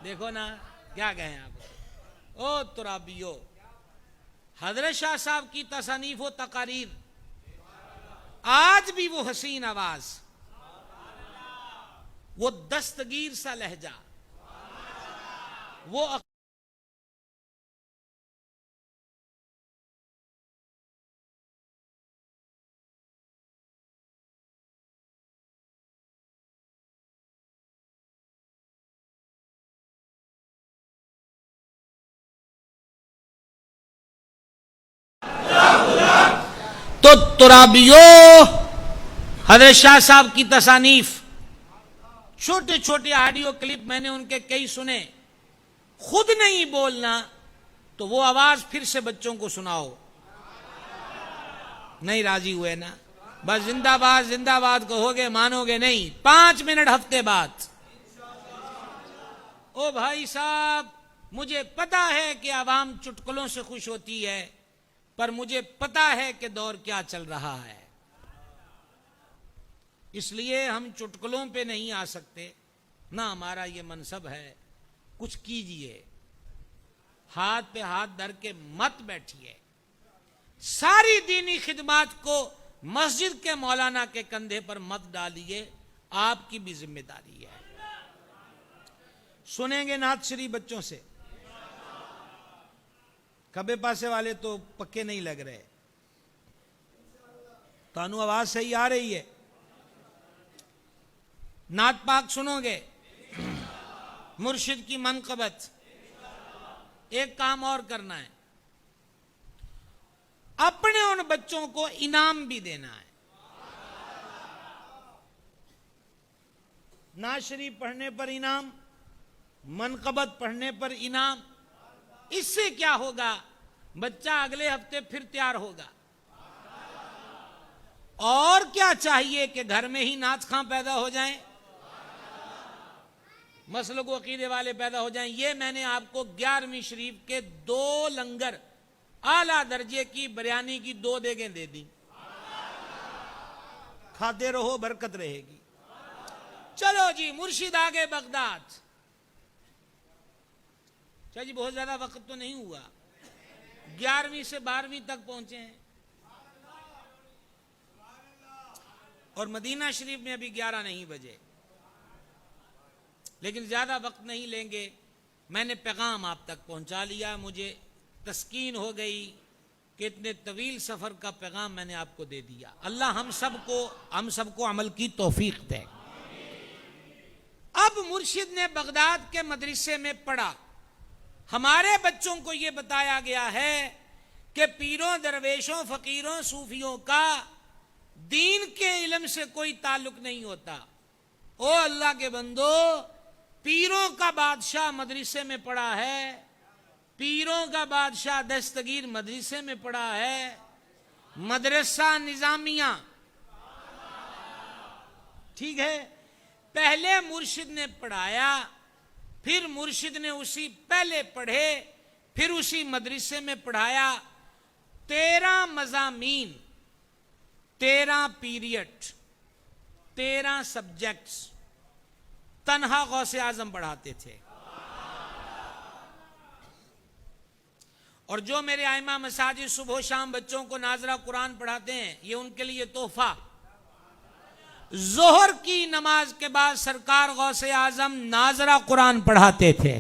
देखो ना क्या कहें आप। ओ तुराबियो, हजरत शाह साहब की तसानीफ व तकारीर, आज भी वो हसीन आवाज, वो दस्तगीर सा लहजा, वो तो तुराबियो हजरत शाह साहब की तसानीफ, छोटे छोटे ऑडियो क्लिप मैंने उनके कई सुने। खुद नहीं बोलना तो वो आवाज फिर से बच्चों को सुनाओ। नहीं राजी हुए ना, बस जिंदाबाद जिंदाबाद कहोगे, मानोगे नहीं। 5 मिनट हफ्ते बाद। ओ भाई साहब, मुझे पता है कि आवाम चुटकुलों से खुश होती है, पर मुझे पता है कि दौर क्या चल रहा है, इसलिए हम चुटकुलों पे नहीं आ सकते ना, हमारा ये मनसब है। कुछ कीजिए, हाथ पे हाथ धर के मत बैठिए। सारी दीनी खिदमत को मस्जिद के मौलाना के कंधे पर मत डालिए, आपकी भी जिम्मेदारी है। सुनेंगे नात शरीफ बच्चों से। खबे पासे वाले तो पक्के नहीं लग रहे, तानू आवाज सही आ रही है? नात पाक सुनोगे, मुर्शिद की मनकबत। एक काम और करना है, अपने उन बच्चों को इनाम भी देना है। नात शरीफ पढ़ने पर इनाम, मनकबत पढ़ने पर इनाम। इससे क्या होगा? बच्चा अगले हफ्ते फिर तैयार होगा। और क्या चाहिए कि घर में ही नाच खां पैदा हो जाएं, मसलक व अकीदे वाले पैदा हो जाएं। ये मैंने आपको 11वीं शरीफ के 2 लंगर आला दर्जे की बिरयानी की 2 देगें दे दी। खाते रहो, बरकत रहेगी। चलो जी, मुर्शिद आगे बगदाद। अच्छा जी, बहुत ज्यादा वक्त तो नहीं हुआ, 11वीं से 12वीं तक पहुंचे हैं, और मदीना शरीफ में अभी 11 नहीं बजे। लेकिन ज्यादा वक्त नहीं लेंगे, मैंने पैगाम आप तक पहुंचा लिया। मुझे तस्कीन हो गई कि इतने तवील सफर का पैगाम मैंने आपको दे दिया। अल्लाह हम सबको अमल की तौफीक दे। अब मुर्शिद ने बगदाद के मदरसे में पढ़ा। हमारे बच्चों को यह बताया गया है कि पीरों, दरवेशों, फकीरों, सूफियों का दीन के इल्म से कोई ताल्लुक नहीं होता। ओ अल्लाह के बंदो, पीरों का बादशाह मदरसे में पढ़ा है, पीरों का बादशाह दस्तगीर मदरसे में पढ़ा है, मदरसा निजामिया। ठीक है, पहले मुर्शिद ने पढ़ाया, फिर मुर्शिद ने उसी पहले पढ़े, फिर उसी मदरसे में पढ़ाया। 13 मज़ामीन, 13 पीरियड, 13 सब्जेक्ट्स तन्हा गौसे आजम पढ़ाते थे। और जो मेरे आइमा मसाजिद सुबह शाम बच्चों को नाजरा कुरान पढ़ाते हैं, ये उनके लिए तोहफा। जोहर की नमाज के बाद सरकार गौसे आजम नाजरा कुरान पढ़ाते थे।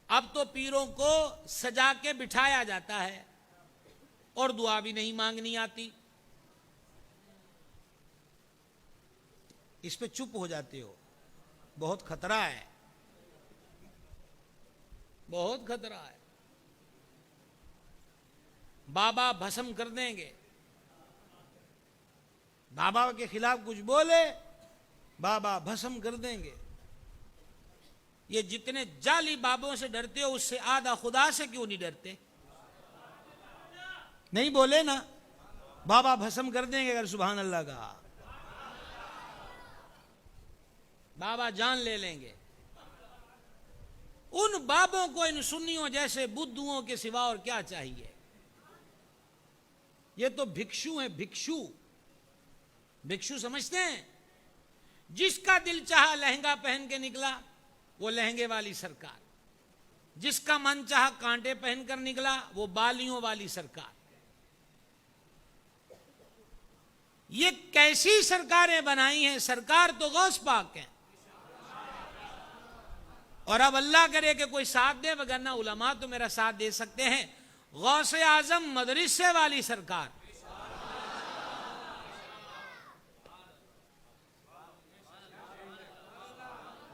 अब तो पीरों को सजा के बिठाया जाता है और दुआ भी नहीं मांगनी आती। इस पे चुप हो जाते हो, बहुत खतरा है, बहुत खतरा है। बाबा भस्म कर देंगे, बाबा के खिलाफ कुछ बोले बाबा भस्म कर देंगे। ये जितने जाली बाबों से डरते हो, उससे आधा खुदा से क्यों नहीं डरते? नहीं बोले ना, बाबा भस्म कर देंगे अगर सुभान अल्लाह कहा, बाबा जान ले लेंगे। उन बाबों को इन सुन्नियों जैसे बुद्धुओं के सिवा और क्या चाहिए? ये तो भिक्षु हैं, भिक्षु। भिक्षु समझते हैं, जिसका दिल चाहा लहंगा पहन के निकला, वो लहंगे वाली सरकार। जिसका मन चाहा कांटे पहनकर निकला, वो बालियों वाली सरकार। ये कैसी सरकारें बनाई हैं? सरकार तो गौस पाक है। और अब अल्लाह करे कि कोई साथ दे, वगरना उलमा तो मेरा साथ दे सकते हैं। गौसे आजम मदरसे वाली सरकार,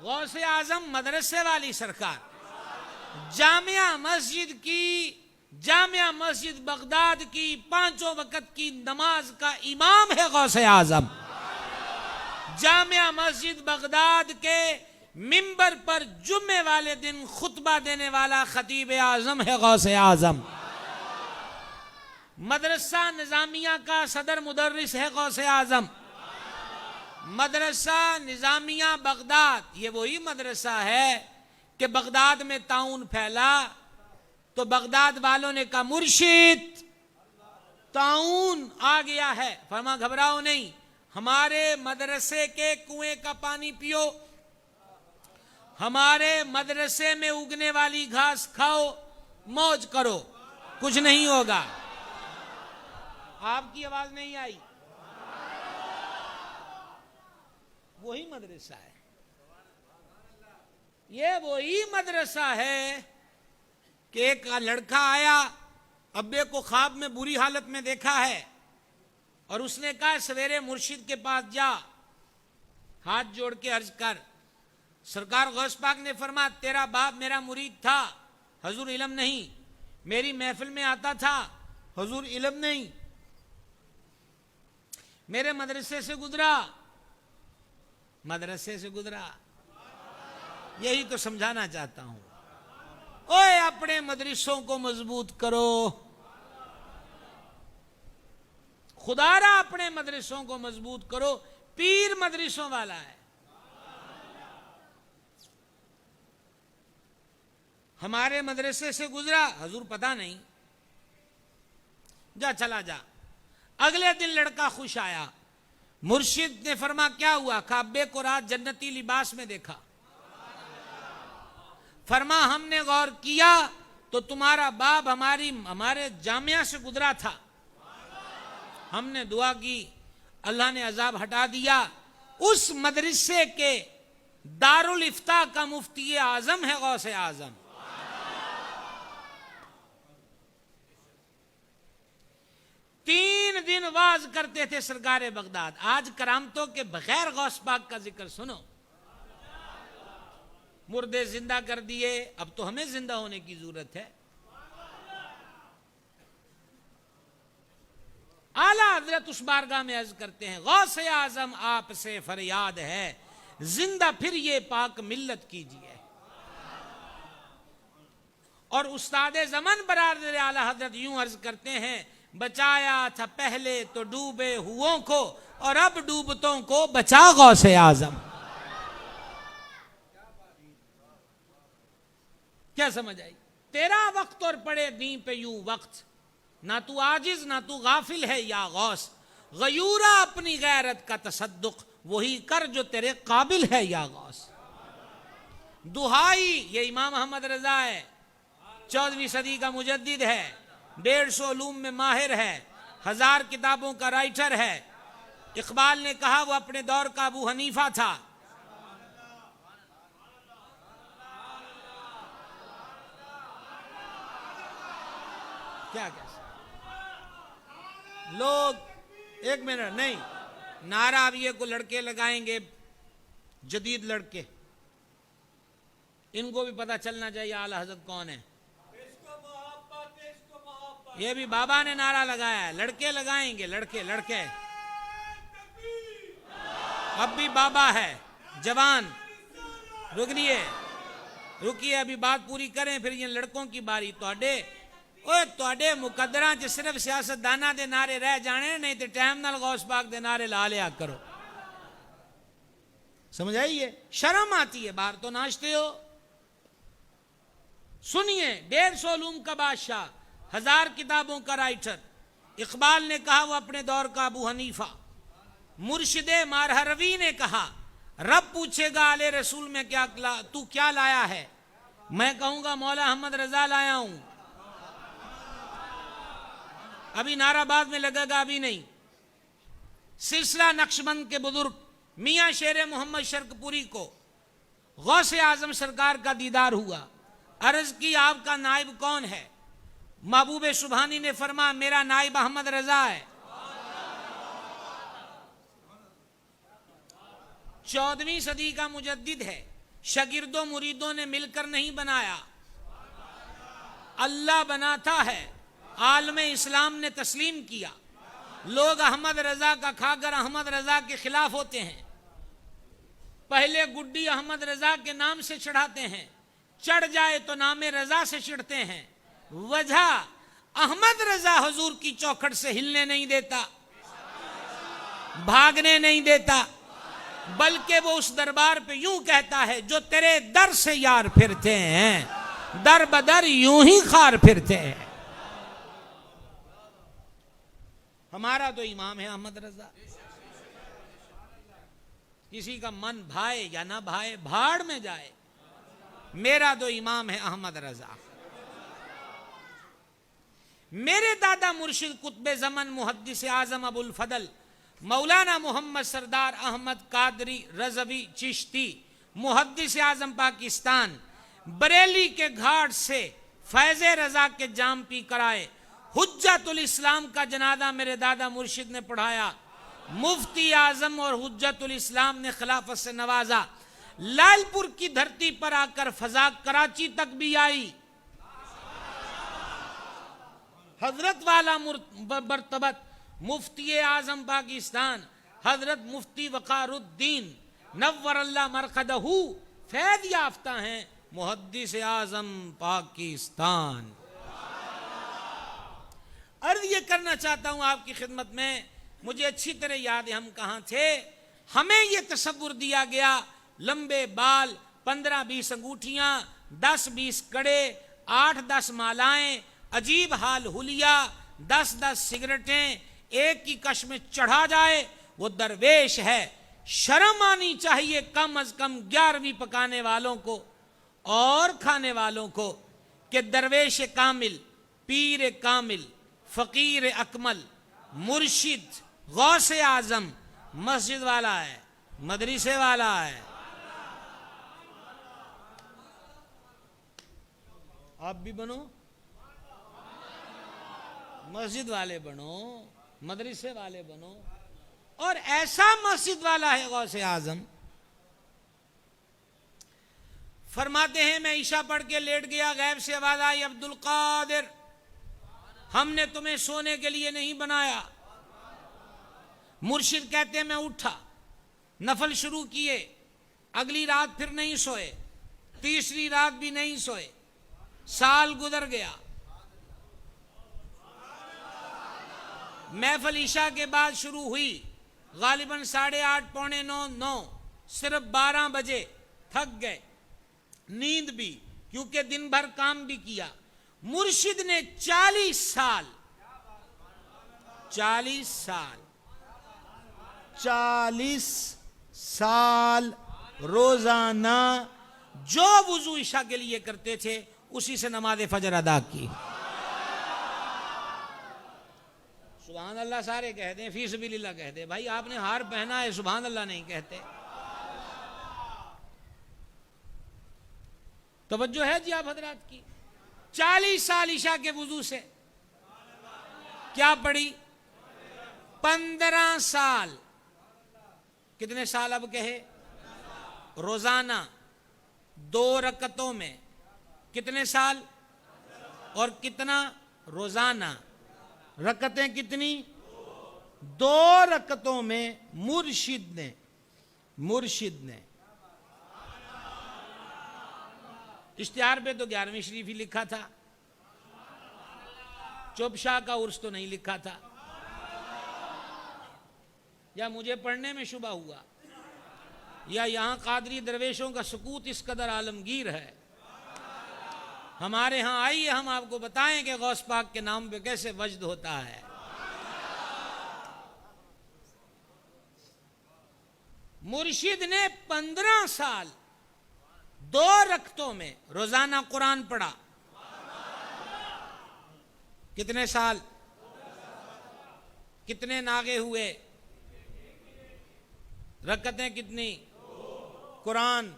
गौसे आजम मदरसे वाली सरकार, जामिया मस्जिद बगदाद की 5 वक्त की नमाज का इमाम है गौसे आजम। जामिया मस्जिद बगदाद के मिंबर पर जुम्मे वाले दिन खुतबा देने वाला खतीब आजम है गौसे आजम। मदरसा निजामिया का सदर मुदर्रिस है गौसे आजम। मदरसा निजामिया बगदाद, ये वही मदरसा है कि बगदाद में ताउन फैला तो बगदाद वालों ने कहा मुर्शिद ताउन आ गया है, फरमा घबराओ नहीं, हमारे मदरसे के कुएं का पानी पियो, हमारे मदरसे में उगने वाली घास खाओ, मौज करो, कुछ नहीं होगा। आपकी आवाज नहीं आई। वही मदरसा है, ये वही मदरसा है कि एक लड़का आया, अब्बे को ख्वाब में बुरी हालत में देखा है और उसने कहा सवेरे मुर्शिद के पास जा, हाथ जोड़ के अर्ज कर। सरकार गौस पाक ने फरमा तेरा बाप मेरा मुरीद था, हुजूर इल्म नहीं, मेरी महफिल में आता था, हुजूर इल्म नहीं, मेरे मदरसे से गुजरा, मदरसे से गुजरा। यही तो समझाना चाहता हूं। ओए अपने मदरसों को मजबूत करो, खुदारा अपने मदरसों को मजबूत करो। पीर मदरसों वाला है। हमारे मदरसे से गुजरा, हुजूर पता नहीं, जा चला जा। अगले दिन लड़का खुश आया, मुर्शिद ने फरमा क्या हुआ? काबे को रात जन्नती लिबास में देखा। फरमा हमने गौर किया तो तुम्हारा बाप हमारे जामिया से गुजरा था, हमने दुआ की, अल्लाह ने अजाब हटा दिया। उस मदरसे के दारुल इफ्ता का मुफ्ती आजम है गौसे आजम। तीन दिन वाज करते थे सरकारे बगदाद। आज करामतों के बगैर गौस पाक का जिक्र सुनो। मुर्दे जिंदा कर दिए, अब तो हमें जिंदा होने की जरूरत है। आला हजरत उस बारगाह में अर्ज करते हैं, गौसे आजम आपसे फरियाद है, जिंदा फिर ये पाक मिल्लत कीजिए। और उस्ताद ज़मान बरादर आला हजरत यूं अर्ज करते हैं, बचाया था पहले तो डूबे हुओं को और अब डूबतों को बचा गौसे आजम। क्या समझ आई? तेरा वक्त और पड़े दी पे यूं वक्त, ना तू आजिज ना तू गाफिल है या गौस, गयूरा अपनी गैरत का तसद्दुक वही कर जो तेरे काबिल है या गौस। दुहाई, ये इमाम अहमद रजा है, 14वीं सदी का मुजद्दिद है, 150 उलूम में माहिर है, 1000 किताबों का राइटर है। इकबाल ने कहा वो अपने दौर का अबू हनीफा था। क्या लोग एक मिनट नहीं, नारा अब ये को लड़के लगाएंगे, जदीद लड़के, इनको भी पता चलना चाहिए आला हजरत कौन है। ये भी बाबा ने नारा लगाया है, लड़के लगाएंगे, लड़के लड़के। अब भी बाबा है जवान, रुकिए अभी बात पूरी करें, फिर ये लड़कों की बारी। ਤੁਹਾਡੇ ਮੁਕੱਦਰਾਂ 'ਚ सिर्फ सियासतदाना दे नारे रह जाने, नहीं तो टाइम नाल गौस पाक दे नारे ला लिया करो। समझ आइए, शर्म आती है, बाहर तो नाचते हो। सुनिए, 150 उलूम का बादशाह, 1000 किताबों का राइटर, इकबाल ने कहा वो अपने दौर का अबू हनीफा। मुर्शिदे मारहरवी ने कहा रब पूछेगा आले रसूल में तू क्या लाया है, मैं कहूंगा मौला अहमद रजा लाया हूं। अभी नारा बाद में लगेगा, अभी नहीं। सिलसिला नक्शबंद के बुजुर्ग मियां शेर मोहम्मद शर्कपुरी को गौसे आजम सरकार का दीदार हुआ। अर्ज की आपका नायब कौन है? महबूब सुबहानी ने फरमा मेरा नायब अहमद रजा है। 14वीं सदी का मुजद्दिद है, शागिर्दों मुरीदों ने मिलकर नहीं बनाया, अल्लाह बनाता है। आलम इस्लाम ने तस्लीम किया। लोग अहमद रजा का खाकर अहमद रजा के खिलाफ होते हैं। पहले गुड्डी अहमद रजा के नाम से चढ़ाते हैं, चढ़ जाए तो नामे रजा से चिढ़ते हैं। वजह अहमद रजा हुजूर की चौखट से हिलने नहीं देता, भागने नहीं देता, बल्कि वो उस दरबार पे यूं कहता है जो तेरे दर से यार फिरते हैं, दर बदर यूं ही खार फिरते हैं। हमारा तो इमाम है अहमद रजा। किसी का मन भाए या ना भाए, भाड़ में जाए, मेरा तो इमाम है अहमद रजा। मेरे दादा मुर्शिद कुतबे ज़मन मुहद्दिस आज़म अबुल फदल मौलाना मोहम्मद सरदार अहमद कादरी रज़वी चिश्ती मुहद्दिस आज़म पाकिस्तान बरेली के घाट से फैज़े रजा के जाम पी कराए। हुज्जतुल इस्लाम का जनाजा मेरे दादा मुर्शिद ने पढ़ाया। मुफ्ती आजम और हुज्जतुल इस्लाम ने खिलाफत से नवाजा। लालपुर की धरती पर आकर फजा कराची तक भी आई। हजरत वाला मर्तबत मुफ्ती आजम पाकिस्तान हजरत मुफ्ती वकारुद्दीन नव्वरल्लाह मरकदहू फैद याफ्ता हैं मुहद्दिस आजम पाकिस्तान। अर्ज ये करना चाहता हूं आपकी खिदमत में, मुझे अच्छी तरह याद है हम कहां थे। हमें ये तसव्वुर दिया गया, लंबे बाल, 15-20 अंगूठियां, 10-20 कड़े, 8-10 मालाएं, अजीब हाल हुलिया, 10-10 सिगरेटें एक की कश में चढ़ा जाए, वो दरवेश है। शर्म आनी चाहिए कम अज कम 11वीं पकाने वालों को और खाने वालों को कि दरवेश कामिल, पीर कामिल, फकीर अकमल, मुर्शिद, गौसे आजम मस्जिद वाला है, मदरसे वाला है। आप भी बनो, मस्जिद वाले बनो, मदरसे वाले बनो, और ऐसा मस्जिद वाला है गौसे आजम। फरमाते हैं मैं ईशा पढ़ के लेट गया, गैब से आवाज आई अब्दुल कादिर हमने तुम्हें सोने के लिए नहीं बनाया। मुर्शिद कहते हैं मैं उठा, नफल शुरू किए, अगली रात फिर नहीं सोए, तीसरी रात भी नहीं सोए, साल गुजर गया। महफिल ईशा के बाद शुरू हुई, गालिबन 8:30 पौने 9, सिर्फ 12 बजे थक गए, नींद भी, क्योंकि दिन भर काम भी किया। मुर्शिद ने 40 साल रोजाना जो वुजू ईशा के लिए करते थे उसी से नमाज फजर अदा की। सुभान अल्लाह सारे कहते हैं, फी सबीलिल्लाह कहते हैं। भाई आपने हार पहना है, सुभान अल्लाह नहीं कहते। तवज्जो है जी आप हजरात की। 40 साल ईशा के वुजू से क्या पड़ी? 15 साल। कितने साल अब कहे? रोजाना 2 रकतों में कितने साल? और कितना? रोजाना रकतें कितनी? 2 रकतों में मुर्शिद ने इश्तिहार पे तो 11वीं शरीफ ही लिखा था, चोपशाह का उर्स तो नहीं लिखा था। या मुझे पढ़ने में शुबा हुआ, या यहां कादरी दरवेशों का सुकूत इस कदर आलमगीर है। हमारे यहां आइए, हम आपको बताएं कि गौस पाक के नाम पे कैसे वजद होता है। मुर्शिद ने 15 साल 2 रकतों में रोजाना कुरान पढ़ा। कितने साल? कितने नागे हुए? रकतें कितनी? कुरान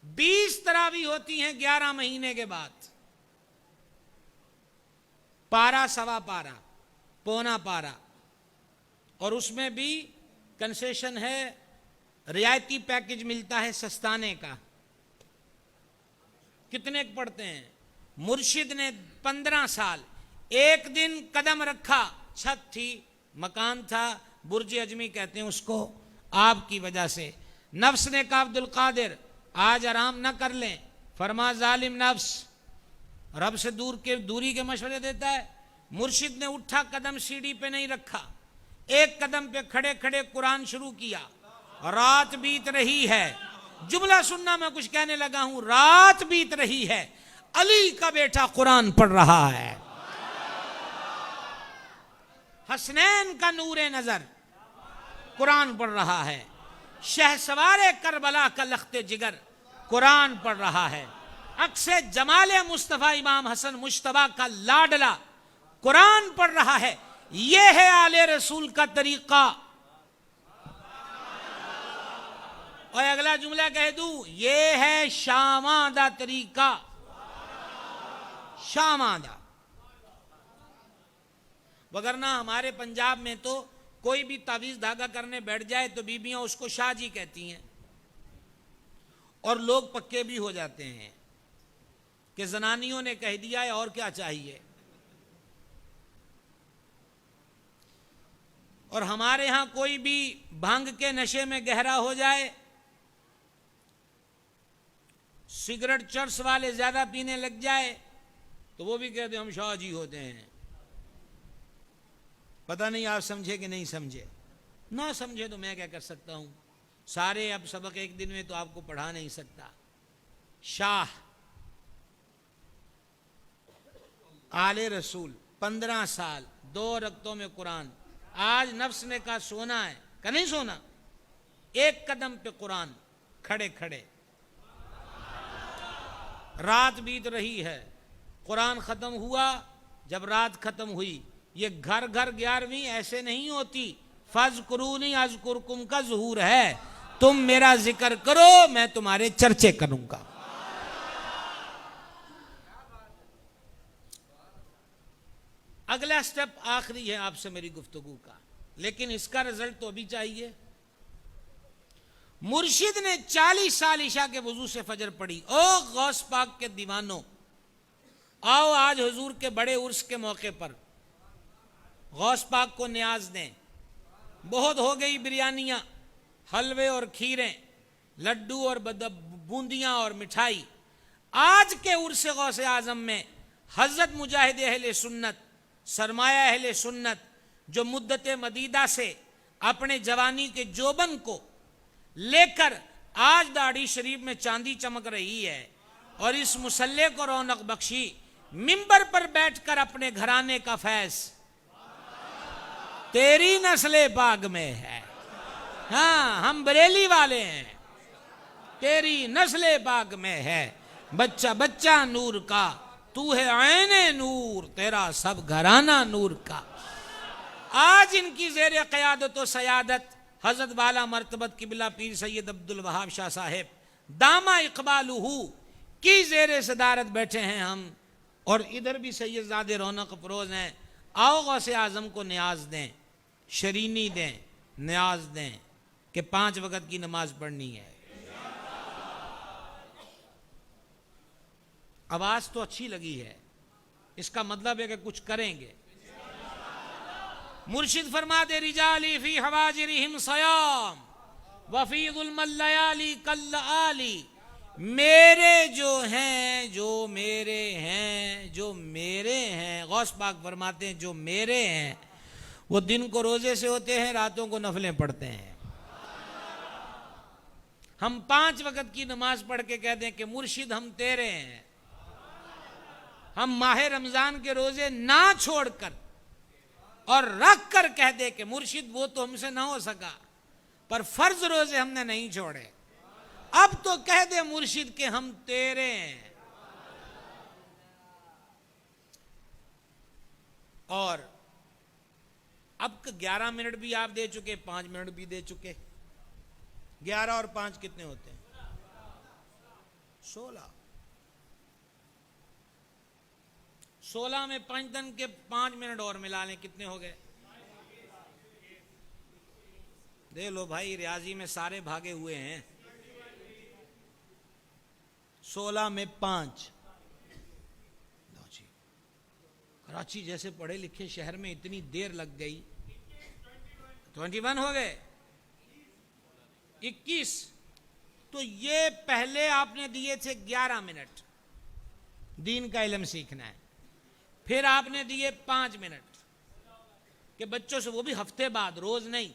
20 तरावी होती हैं 11 महीने के बाद। पारा, सवा पारा, पौना पारा, और उसमें भी कंसेशन है, रियायती पैकेज मिलता है सस्ताने का। कितने पढ़ते हैं? मुर्शिद ने 15 साल। एक दिन कदम रखा, छत थी, मकान था, बुर्ज अजमी कहते हैं उसको, आपकी वजह से नफ्स ने कहा अब्दुल कादिर आज आराम न कर लें। फरमा जालिम नफ्स रब से दूरी के मशवरे देता है। मुर्शिद ने उठा, कदम सीढ़ी पे नहीं रखा, एक कदम पे खड़े खड़े कुरान शुरू किया। रात बीत रही है, जुमला सुनना, मैं कुछ कहने लगा हूं। रात बीत रही है, अली का बेटा कुरान पढ़ रहा है। हसनैन का नूरे नजर कुरान पढ़ रहा है। शहसवारे करबला का लख्ते जिगर कुरान पढ़ रहा है। अक्से जमाले मुस्तफा इमाम हसन मुश्तबा का लाडला कुरान पढ़ रहा है। यह है आले रसूल का तरीका। और अगला जुमला कह दूं, यह है शामादा तरीका। शामादा। वगरना हमारे पंजाब में तो कोई भी तावीज धागा करने बैठ जाए तो बीबियां उसको शाह जी कहती हैं, और लोग पक्के भी हो जाते हैं कि जनानियों ने कह दिया है, और क्या चाहिए। और हमारे यहां कोई भी भांग के नशे में गहरा हो जाए, सिगरेट चर्स वाले ज्यादा पीने लग जाए, तो वो भी कहते हम शाह जी होते हैं। पता नहीं आप समझे कि नहीं समझे। ना समझे तो मैं क्या कर सकता हूं। सारे अब सबक एक दिन में तो आपको पढ़ा नहीं सकता। शाह आले रसूल 15 साल 2 रकतों में कुरान। आज नफ्स ने कहा सोना है, का नहीं सोना, एक कदम पे कुरान, खड़े खड़े। रात बीत रही है, कुरान खत्म हुआ। जब रात खत्म हुई, ये घर घर 11वीं ऐसे नहीं होती। फज़कुरूनी अज़कुरकुम का ज़ुहूर है। तुम मेरा जिक्र करो, मैं तुम्हारे चर्चे करूंगा। अगला स्टेप आखिरी है आपसे मेरी गुफ्तगू का, लेकिन इसका रिजल्ट तो अभी चाहिए। मुर्शिद ने 40 साल ईशा के वजू से फजर पढ़ी। ओ गौस पाक के दीवानों, आओ आज हुजूर के बड़े उर्स के मौके पर गौस पाक को न्याज दें। बहुत हो गई बिरयानियां, हलवे और खीरें, लड्डू और बूंदियां और मिठाई। आज के उर्स गौस आजम में हजरत मुजाहिद अहले सुन्नत, सरमाया अहले सुन्नत, जो मुद्दत मदीदा से अपने जवानी के जोबन को लेकर आज दाढ़ी शरीफ में चांदी चमक रही है, और इस मुसल्ले को रौनक बख्शी, मिंबर पर बैठकर अपने घराने का फैज तेरी नस्ले पाक में है। हाँ, हम बरेली वाले हैं। तेरी नस्ले पाक में है, बच्चा बच्चा नूर का, तू है आईने नूर, तेरा सब घराना नूर का। आज इनकी ज़ेर क़यादत व सयादत हजरत वाला मर्तबत किबला पीर सैयद अब्दुल वहाब शाह साहेब दामा इकबालुहू की ज़ेर सदारत बैठे हैं हम, और इधर भी सैयदजादे रौनक अफरोज हैं। आओ गौसे आज़म को न्याज दें, शरीनी दें, न्याज दें कि 5 वक्त की नमाज पढ़नी है। आवाज तो अच्छी लगी है, इसका मतलब है कि कुछ करेंगे। मुर्शिद फरमा दे रिजाली फी हवाजिरिहिम सयाम वफी ज़ुल्मल लयाली कल आली, मेरे जो हैं, जो मेरे हैं, जो मेरे हैं, गौस पाक फरमाते हैं जो मेरे हैं वो दिन को रोजे से होते हैं, रातों को नफलें पढ़ते हैं। हम 5 वक्त की नमाज पढ़ के कह दें कि मुर्शिद हम तेरे हैं। हम माह रमजान के रोजे ना छोड़कर और रख कर कह दे कि मुर्शिद वो तो हमसे ना हो सका, पर फर्ज रोजे हमने नहीं छोड़े, अब तो कह दे मुर्शिद के हम तेरे हैं। और अब 11 मिनट भी आप दे चुके, 5 मिनट भी दे चुके। 11 और 5 कितने होते हैं? 16। 16 में 5 दिन के 5 मिनट और मिला लें, कितने हो गए? दे लो भाई, रियाजी में सारे भागे हुए हैं। 16 में 5। कराची जैसे पढ़े लिखे शहर में इतनी देर लग गई। 21 हो गए। 21। तो ये पहले आपने दिए थे 11 मिनट दीन का इल्म सीखना है, फिर आपने दिए 5 मिनट कि बच्चों से, वो भी हफ्ते बाद, रोज नहीं।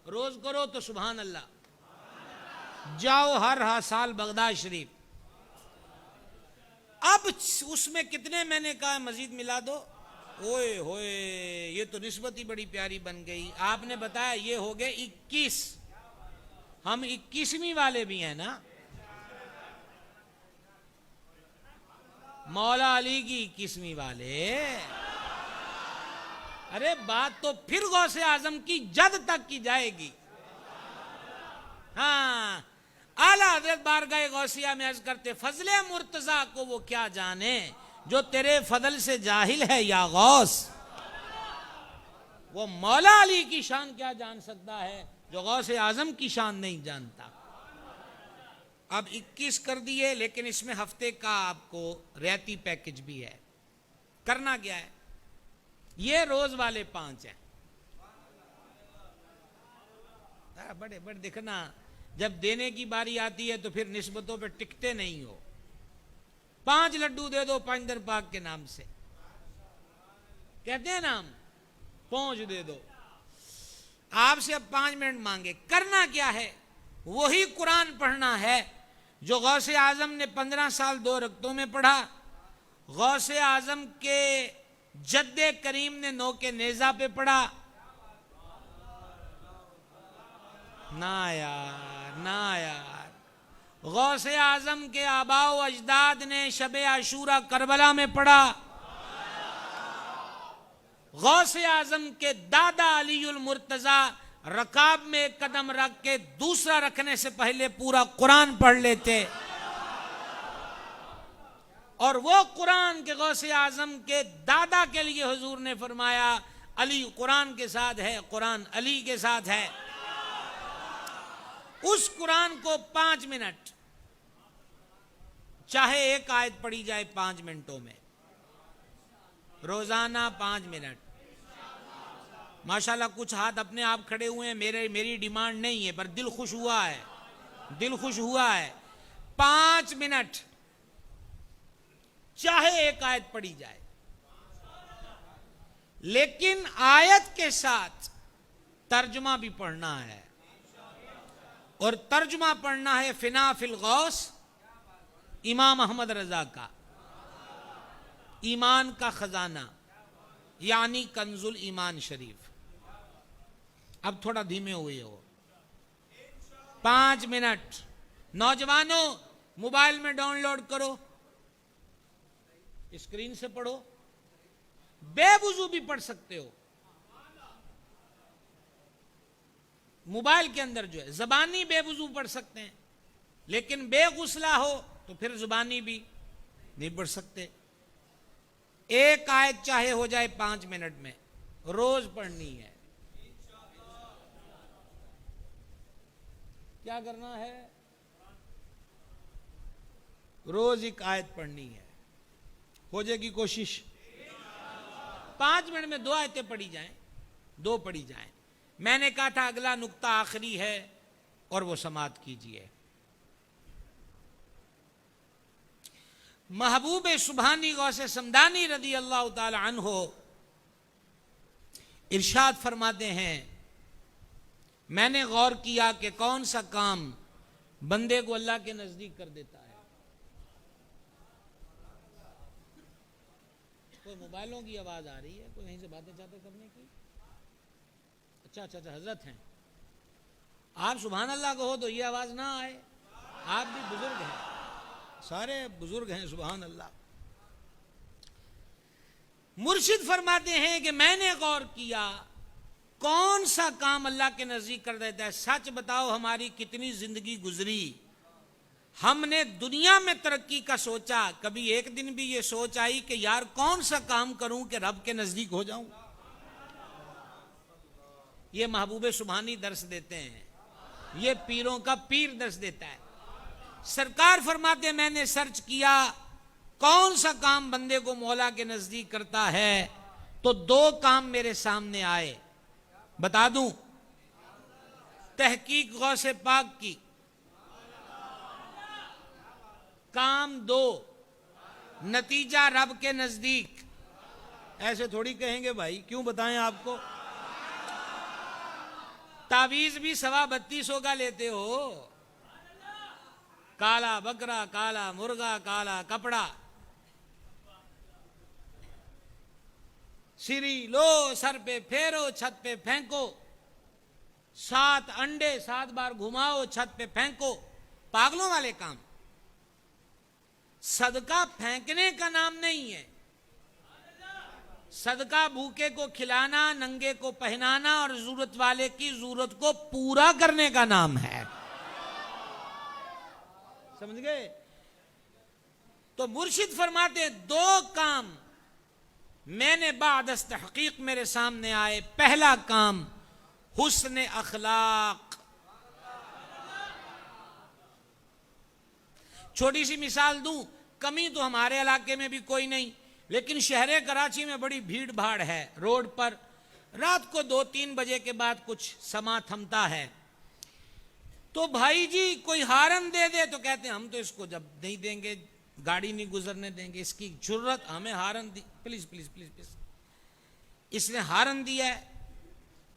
रोज करो तो सुभान अल्लाह, जाओ हर साल बगदाद शरीफ। अब उसमें कितने मैंने कहा मजीद मिला दो। ओए होए, ये तो निस्बत ही बड़ी प्यारी बन गई। आपने बताया ये हो गए 21। हम 21वीं वाले भी हैं ना। मौला अली की 21वीं वाले। अरे बात तो फिर गौसे आजम की जद तक की जाएगी। हाँ, आला हजरत बारगाह गौसिया में अर्ज करते, फजले मुर्तजा को वो क्या जाने जो तेरे फजल से जाहिल है या गौस। वो मौला अली की शान क्या जान सकता है जो गौसे आजम की शान नहीं जानता। अब 21 कर दिए, लेकिन इसमें हफ्ते का आपको रियायती पैकेज भी है। करना क्या है? ये रोज वाले 5 हैं। बड़े बड़े दिखना, जब देने की बारी आती है तो फिर निस्बतों पे टिकते नहीं हो। 5 लड्डू दे दो पांजर पाक के नाम से, कहते हैं नाम, पहुंच दे दो। आपसे अब 5 मिनट मांगे। करना क्या है? वही कुरान पढ़ना है जो गौसे आजम ने 15 साल 2 रक्तों में पढ़ा, गौसे आजम के जद्दे करीम ने 9 के नेजा पे पढ़ा। ना यार, ना यार, गौसे आजम के आबाओ अजदाद ने शबे आशूरा करबला में पढ़ा। गौसे आजम के दादा अलीउल मुर्तजा रकाब में एक कदम रख के दूसरा रखने से पहले पूरा कुरान पढ़ लेते, और वो कुरान के गौसे आजम के दादा के लिए हुजूर ने फरमाया, अली कुरान के साथ है, कुरान अली के साथ है। उस कुरान को 5 मिनट, चाहे एक आयत पढ़ी जाए 5 मिनटों में, रोजाना 5 मिनट। माशाल्लाह कुछ हाथ अपने आप खड़े हुए हैं। मेरी डिमांड नहीं है, पर दिल खुश हुआ है, दिल खुश हुआ है। 5 मिनट, चाहे एक आयत पढ़ी जाए, लेकिन आयत के साथ तर्जुमा भी पढ़ना है। और तर्जुमा पढ़ना है फिना फिल गौस, इमाम अहमद रजा का ईमान का खजाना, यानी कंजुल ईमान शरीफ। अब थोड़ा धीमे हुए हो। 5 मिनट नौजवानों, मोबाइल में डाउनलोड करो, स्क्रीन से पढ़ो, बेवुजू भी पढ़ सकते हो। मोबाइल के अंदर जो है जबानी बेवुजू पढ़ सकते हैं, लेकिन बेगुसला हो तो फिर जुबानी भी नहीं पढ़ सकते। एक आयत चाहे हो जाए 5 मिनट में, रोज पढ़नी है। क्या करना है? रोज एक आयत पढ़नी है। हो जाएगी कोशिश? 5 मिनट में 2 आयतें पढ़ी जाएं, 2 पढ़ी जाएं। मैंने कहा था अगला नुक्ता आखिरी है और वो समाप्त कीजिए। महबूब सुबहानी गौसे समदानी रदी अल्लाह ताला अन्हो इरशाद फरमाते हैं, मैंने गौर किया कि कौन सा काम बंदे को अल्लाह के नजदीक कर देता है। कोई मोबाइलों की आवाज आ रही है, कोई यहीं से बातें चाहते करने की? अच्छा, हजरत हैं आप, सुभान अल्लाह कहो तो ये आवाज ना आए। आप भी बुजुर्ग हैं, सारे बुजुर्ग हैं, सुभान अल्लाह। मुर्शिद फरमाते हैं कि मैंने गौर किया कौन सा काम अल्लाह के नजदीक कर देता है। सच बताओ, हमारी कितनी जिंदगी गुजरी, हमने दुनिया में तरक्की का सोचा, कभी एक दिन भी ये सोच आई कि यार कौन सा काम करूं कि रब के नजदीक हो जाऊं? ये महबूबे सुबहानी दर्श देते हैं, ये पीरों का पीर दर्श देता है। सरकार फरमाते, मैंने सर्च किया कौन सा काम बंदे को मौला के नजदीक करता है, तो 2 काम मेरे सामने आए। बता दूं, तहकीक गौसे पाक की, काम 2, नतीजा रब के नजदीक। ऐसे थोड़ी कहेंगे भाई, क्यों बताएं आपको? तावीज भी 3250 का लेते हो, काला बकरा, काला मुर्गा, काला कपड़ा, सिरी लो, सर पे फेरो, छत पे फेंको, 7 अंडे 7 बार घुमाओ, छत पे फेंको। पागलों वाले काम। सदका फेंकने का नाम नहीं है। सदका भूखे को खिलाना, नंगे को पहनाना और जरूरत वाले की जरूरत को पूरा करने का नाम है। समझ गए? तो मुर्शिद फरमाते 2 काम मैंने बादस तहकीक मेरे सामने आए। पहला काम हुस्न अखलाक। छोटी सी मिसाल दूं, कमी तो हमारे इलाके में भी कोई नहीं, लेकिन शहर कराची में बड़ी भीड़ भाड़ है। रोड पर रात को 2-3 बजे के बाद कुछ समा थमता है, तो भाई जी कोई हारन दे दे तो कहते हैं हम तो इसको जब नहीं देंगे, गाड़ी नहीं गुजरने देंगे, इसकी जरूरत हमें हारन दी, प्लीज प्लीज प्लीज प्लीज। इसने हारन दिया है,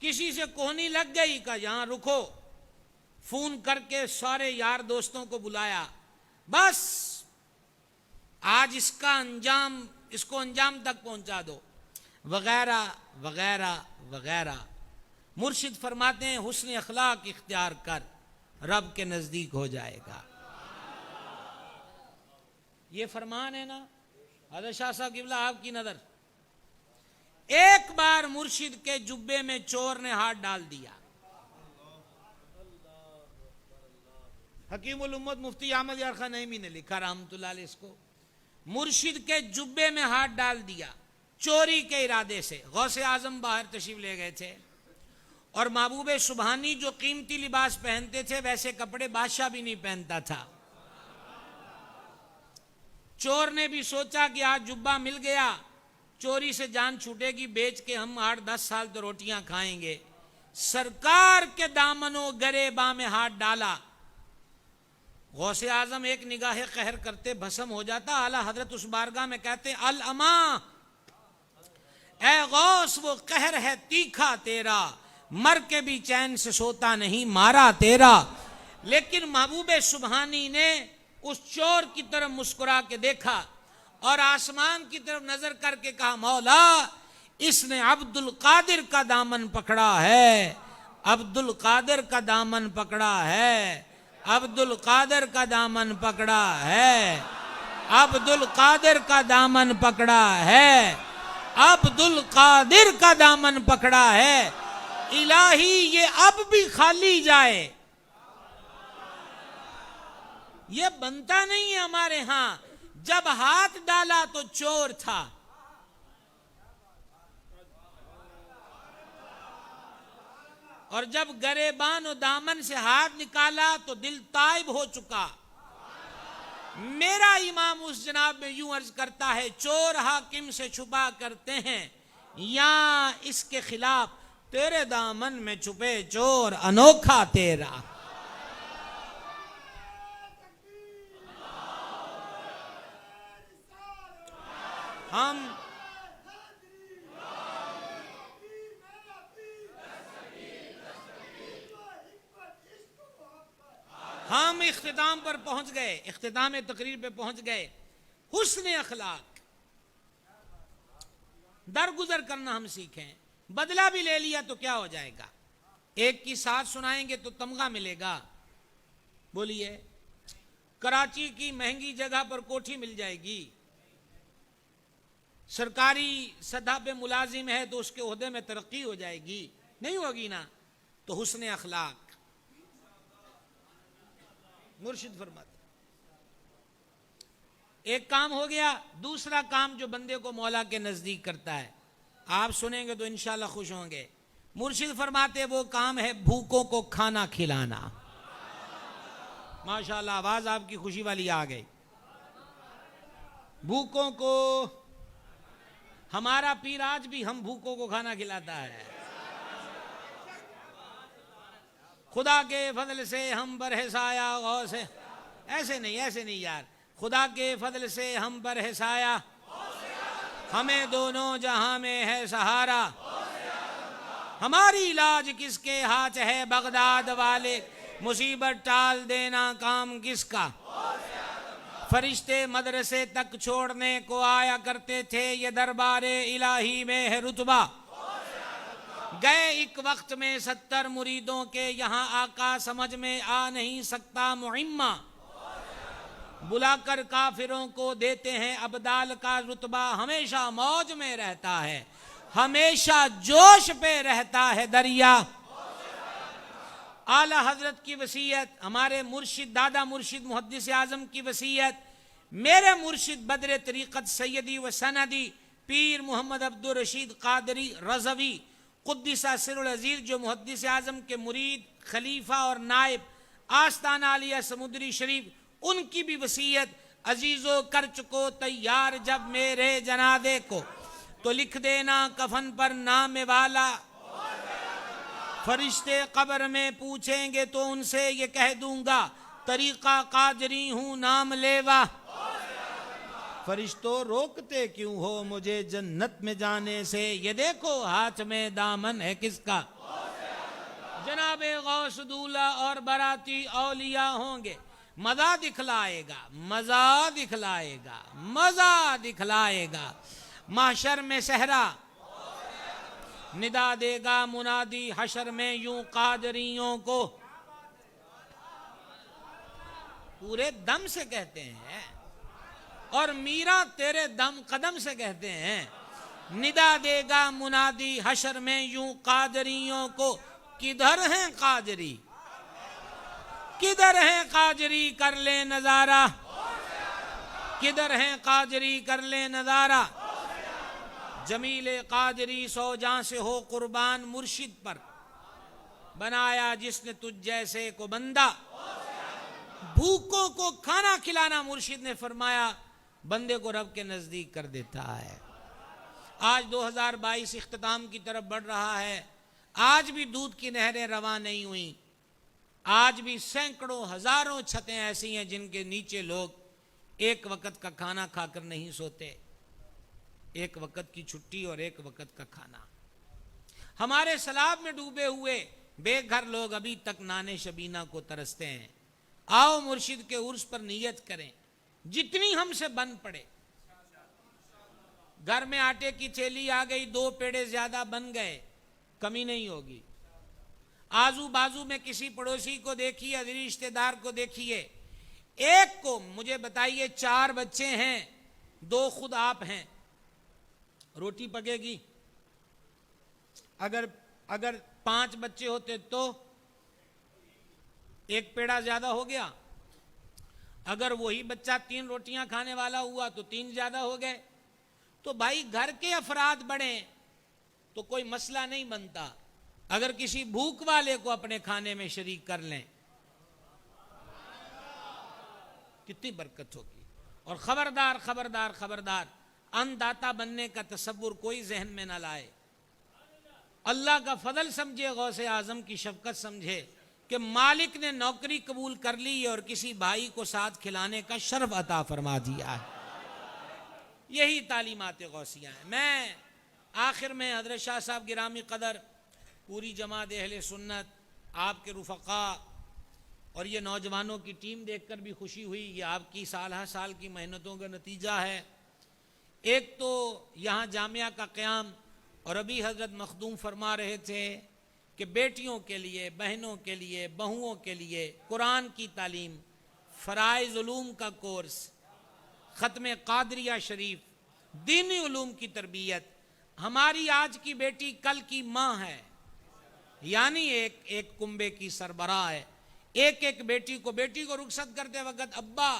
किसी से कोहनी लग गई का यहां रुको, फोन करके सारे यार दोस्तों को बुलाया, बस आज इसको अंजाम तक पहुंचा दो, वगैरह वगैरह वगैरह। मुर्शिद फरमाते हैं हुस्न अखलाक इख्तियार कर, रब के नजदीक हो जाएगा। ये फरमान है ना हज़रत शाह साहब क़िबला आपकी नजर। एक बार मुर्शिद के जुब्बे में चोर ने हाथ डाल दिया। हकीमुल उम्मत मुफ्ती अहमद यार खान नईमी ने लिखा रहमतुल्लाह अलैह इसको। मुर्शिद के जुब्बे में हाथ डाल दिया चोरी के इरादे से। गौसे आजम बाहर तशरीफ ले गए थे और महबूब सुबहानी जो कीमती लिबास पहनते थे वैसे कपड़े बादशाह भी नहीं पहनता था। चोर ने भी सोचा कि आज जुब्बा मिल गया, चोरी से जान छूटेगी, बेच के हम 8-10 साल तो रोटियां खाएंगे। सरकार के दामनों गरेबा में हाथ डाला। गौसे आजम एक निगाह कहर करते भस्म हो जाता। आला हजरत उस बारगाह में कहते अल अमा, ए गौस वो कहर है तीखा तेरा, मर के भी चैन से सोता नहीं मारा तेरा। लेकिन महबूब सुबहानी ने उस चोर की तरफ मुस्कुरा के देखा और आसमान की तरफ नजर करके कहा, मौला इसने अब्दुल कादिर का दामन पकड़ा है, अब्दुल कादिर का दामन पकड़ा है। अब्दुल कादिर का दामन पकड़ा है, अब्दुल कादिर का दामन पकड़ा है, अब्दुल कादिर का दामन पकड़ा है। इलाही ये अब भी खाली जाए, ये बनता नहीं है हमारे यहां। जब हाथ डाला तो चोर था, और जब गरेबान और दामन से हाथ निकाला तो दिल ताइब हो चुका। मेरा इमाम उस जनाब में यूं अर्ज करता है, चोर हाकिम से छुपा करते हैं, या इसके खिलाफ तेरे दामन में छुपे चोर अनोखा तेरा। हम इख्तिताम पर पहुंच गए, इख्तिताम तकरीर पे पहुंच गए। हुस्न अखलाक, दरगुजर करना हम सीखें। बदला भी ले लिया तो क्या हो जाएगा? एक की साथ सुनाएंगे तो तमगा मिलेगा। बोलिए, कराची की महंगी जगह पर कोठी मिल जाएगी, सरकारी सतह पे मुलाजिम है तो उसके ओहदे में तरक्की हो जाएगी? नहीं होगी ना। तो हुस्न अखलाक मुर्शिद फरमाते, एक काम हो गया। दूसरा काम जो बंदे को मौला के नजदीक करता है, आप सुनेंगे तो इंशाल्लाह खुश होंगे। मुर्शिद फरमाते वो काम है भूखों को खाना खिलाना। माशाल्लाह, आवाज आपकी खुशी वाली आ गई। भूखों को, हमारा पीर आज भी हम भूखों को खाना खिलाता है। खुदा के फजल से हम बरहसाया गौ से, ऐसे नहीं यार, खुदा के फजल से हम बरहसाया, हमें दोनों जहां में है सहारा। हमारी इलाज किसके हाथ है बगदाद वाले, मुसीबत टाल देना काम किसका। फरिश्ते मदरसे तक छोड़ने को आया करते थे, ये दरबारे इलाही में है रुतबा। गए एक वक्त में 70 मुरीदों के, यहाँ आका समझ में आ नहीं सकता मुहिम्मा। बुलाकर काफिरों को देते हैं अबदाल का रुतबा। हमेशा मौज में रहता है, हमेशा जोश पे रहता है दरिया। आला हजरत की वसीयत, हमारे मुर्शिद दादा मुर्शिद मुहद्दिस आजम की वसीयत, मेरे मुर्शिद बदर तरीक़त सैयदी व सनदी पीर मोहम्मद अब्दुल रशीद कादरी रज़वी कुद्दिसा सिरुल अजीज, जो मुहद्दिस आजम के मुरीद, खलीफा और नायब आस्ताना आलिया समुद्री शरीफ, उनकी भी वसीयत। अजीजो कर चुको तैयार जब मेरे जनादे को, तो लिख देना कफन पर नाम वाला। फरिश्ते कब्र में पूछेंगे तो उनसे ये कह दूंगा, तरीका कादरी हूं नाम लेवा। फरिश्तों रोकते क्यों हो मुझे जन्नत में जाने से, ये देखो हाथ में दामन है किसका। जनाबे गौस दूल्हा और बराती औलिया होंगे, मजा दिखलाएगा, मजा दिखलाएगा, मजा दिखलाएगा। महशर में सहरा निदा देगा मुनादी, हशर में यूं कादरियों को पूरे दम से कहते हैं, और मीरा तेरे दम कदम से कहते हैं। निदा देगा मुनादी हशर में यूं कादरियों को, किधर हैं कादरी, किधर हैं कादरी कर ले नजारा, किधर हैं कादरी कर ले नजारा। जमीले कादरी सौ जान से हो कुर्बान, मुर्शिद पर बनाया जिसने तुझ जैसे को बंदा। भूखों को खाना खिलाना, मुर्शिद ने फरमाया, बंदे को रब के नजदीक कर देता है। आज 2022 इख्तिताम की तरफ बढ़ रहा है। आज भी दूध की नहरें रवा नहीं हुई। आज भी सैकड़ों हजारों छतें ऐसी हैं जिनके नीचे लोग एक वक्त का खाना खाकर नहीं सोते। एक वक्त की छुट्टी और एक वक्त का खाना। हमारे सलाब में डूबे हुए बेघर लोग अभी तक नाने शबीना को तरसते हैं। आओ मुर्शिद के उर्स पर नियत करें, जितनी हमसे बन पड़े। घर में आटे की थैली आ गई, 2 पेड़े ज्यादा बन गए, कमी नहीं होगी। आजू बाजू में किसी पड़ोसी को देखिए, रिश्तेदार को देखिए, एक को मुझे बताइए 4 बच्चे हैं, 2 खुद आप हैं, रोटी पकेगी? अगर 5 बच्चे होते तो 1 पेड़ा ज्यादा हो गया। अगर वही बच्चा 3 रोटियां खाने वाला हुआ तो 3 ज्यादा हो गए। तो भाई घर के अफराद बढ़े तो कोई मसला नहीं बनता, अगर किसी भूख वाले को अपने खाने में शरीक कर लें कितनी बरकत होगी। और खबरदार खबरदार खबरदार, अन्नदाता बनने का तसव्वुर कोई जहन में ना लाए। अल्लाह का फजल समझे, गौसे आजम की शफकत समझे कि मालिक ने नौकरी कबूल कर ली और किसी भाई को साथ खिलाने का शर्फ अता फरमा दिया है। यही तालीमात गौसिया है। मैं आखिर में हजरत शाह साहब गिरामी कदर, पूरी जमात अहले सुन्नत, आपके रुफ़क़ा और ये नौजवानों की टीम देखकर भी खुशी हुई। ये आपकी साल हर साल की मेहनतों का नतीजा है। एक तो यहाँ जामिया का क़याम, और अभी हज़रत मखदूम फरमा रहे थे कि बेटियों के लिए, बहनों के लिए, बहुओं के लिए कुरान की तालीम, फ़राइज़ उलूम का कोर्स, ख़त्म कादरिया शरीफ, दीनी उलूम की तरबियत। हमारी आज की बेटी कल की माँ है, यानी एक कुंबे की सरबराह है। एक बेटी को रुखसत करते वक्त अब्बा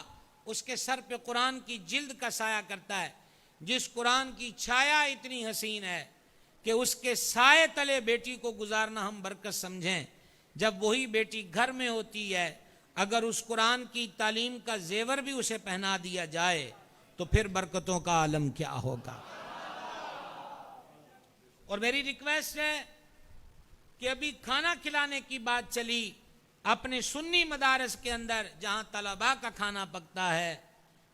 उसके सर पे कुरान की जिल्द का साया करता है। जिस कुरान की छाया इतनी हसीन है कि उसके साए तले बेटी को गुजारना हम बरकत समझें। जब वही बेटी घर में होती है, अगर उस कुरान की तालीम का जेवर भी उसे पहना दिया जाए तो फिर बरकतों का आलम क्या होगा। और मेरी रिक्वेस्ट है कि अभी खाना खिलाने की बात चली, अपने सुन्नी मदारस के अंदर जहां तलबा का खाना पकता है,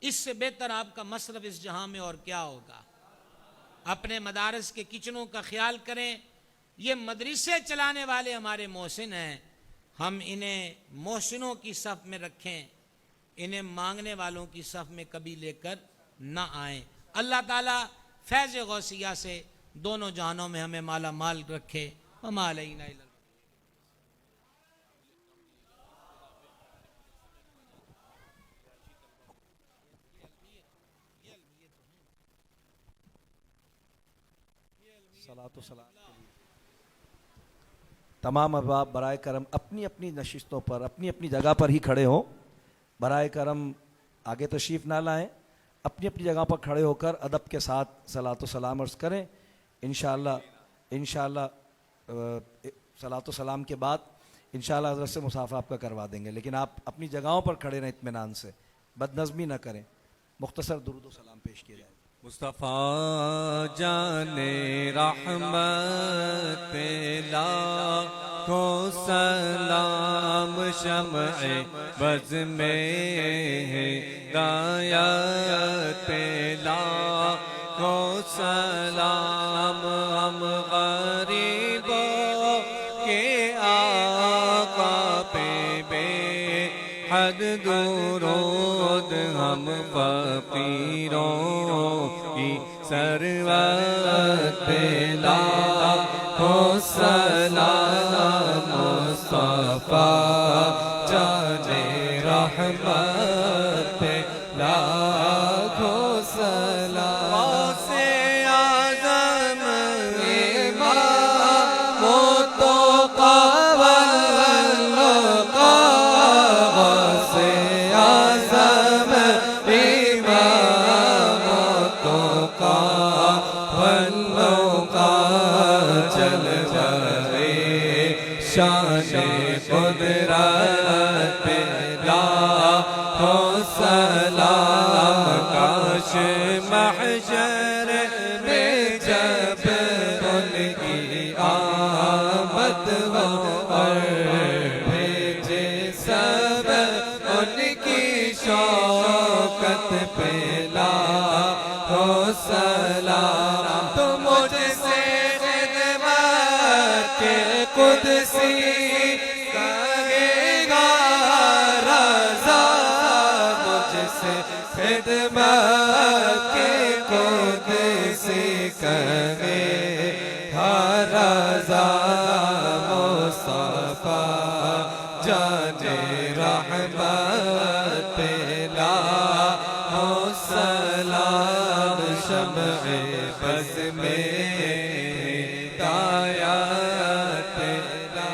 इससे बेहतर आपका मसरफ इस जहां में और क्या होगा। अपने मदारस के किचनों का ख्याल करें। ये मदरसे चलाने वाले हमारे मोहसिन हैं, हम इन्हें मोहसिनों की सफ़ में रखें, इन्हें मांगने वालों की सफ़ में कभी लेकर ना आए। अल्लाह ताला फैज़ गौसिया से दोनों जहानों में हमें माला माल रखे। वमा अलैना इल्ला सलातो सलाम के लिए तमाम अहबाब बराए करम अपनी अपनी नशिस्तों पर, अपनी अपनी जगह पर ही खड़े हों। बराए करम आगे तशरीफ़ ना लाएं, अपनी अपनी जगह पर खड़े होकर अदब के साथ सलातो सलाम अर्ज़ करें। इंशाअल्लाह सलातो सलाम के बाद इंशाअल्लाह हज़रत से मुसाफ़ा आपका करवा देंगे, लेकिन आप अपनी जगहों पर खड़े रहें, इत्मीनान से, बदनज़मी ना करें। मुख्तसर दुरूद व सलाम पेश किया जाए। मुस्तफ़ा जाने रहमत को सलाम, शम्अ बज़ में गायत को सलाम। हम गरीबों के आका पे बेहद दुरूद, हम फ़कीरों की सरवत पे लाखों सलाम। मुस्तफ़ा जाने रहमत पे लाखों सलाम। गौसे आज़म इमाम तो क़वल का, गौसे आज़म इमाम तो क़वल का, चल जाए शान कुदरत पे लाखों सलाम। काश महशर में जब उनकी आमद हो और भेजे सब उनकी शौकत पे लाखों सलाम। तो मुझसे खिदमत के कुदसी कहेगा रज़ा, मुझसे खिदमत के कुदसी कहेगा रज़ा। मुस्तफ़ा में दाया तेरा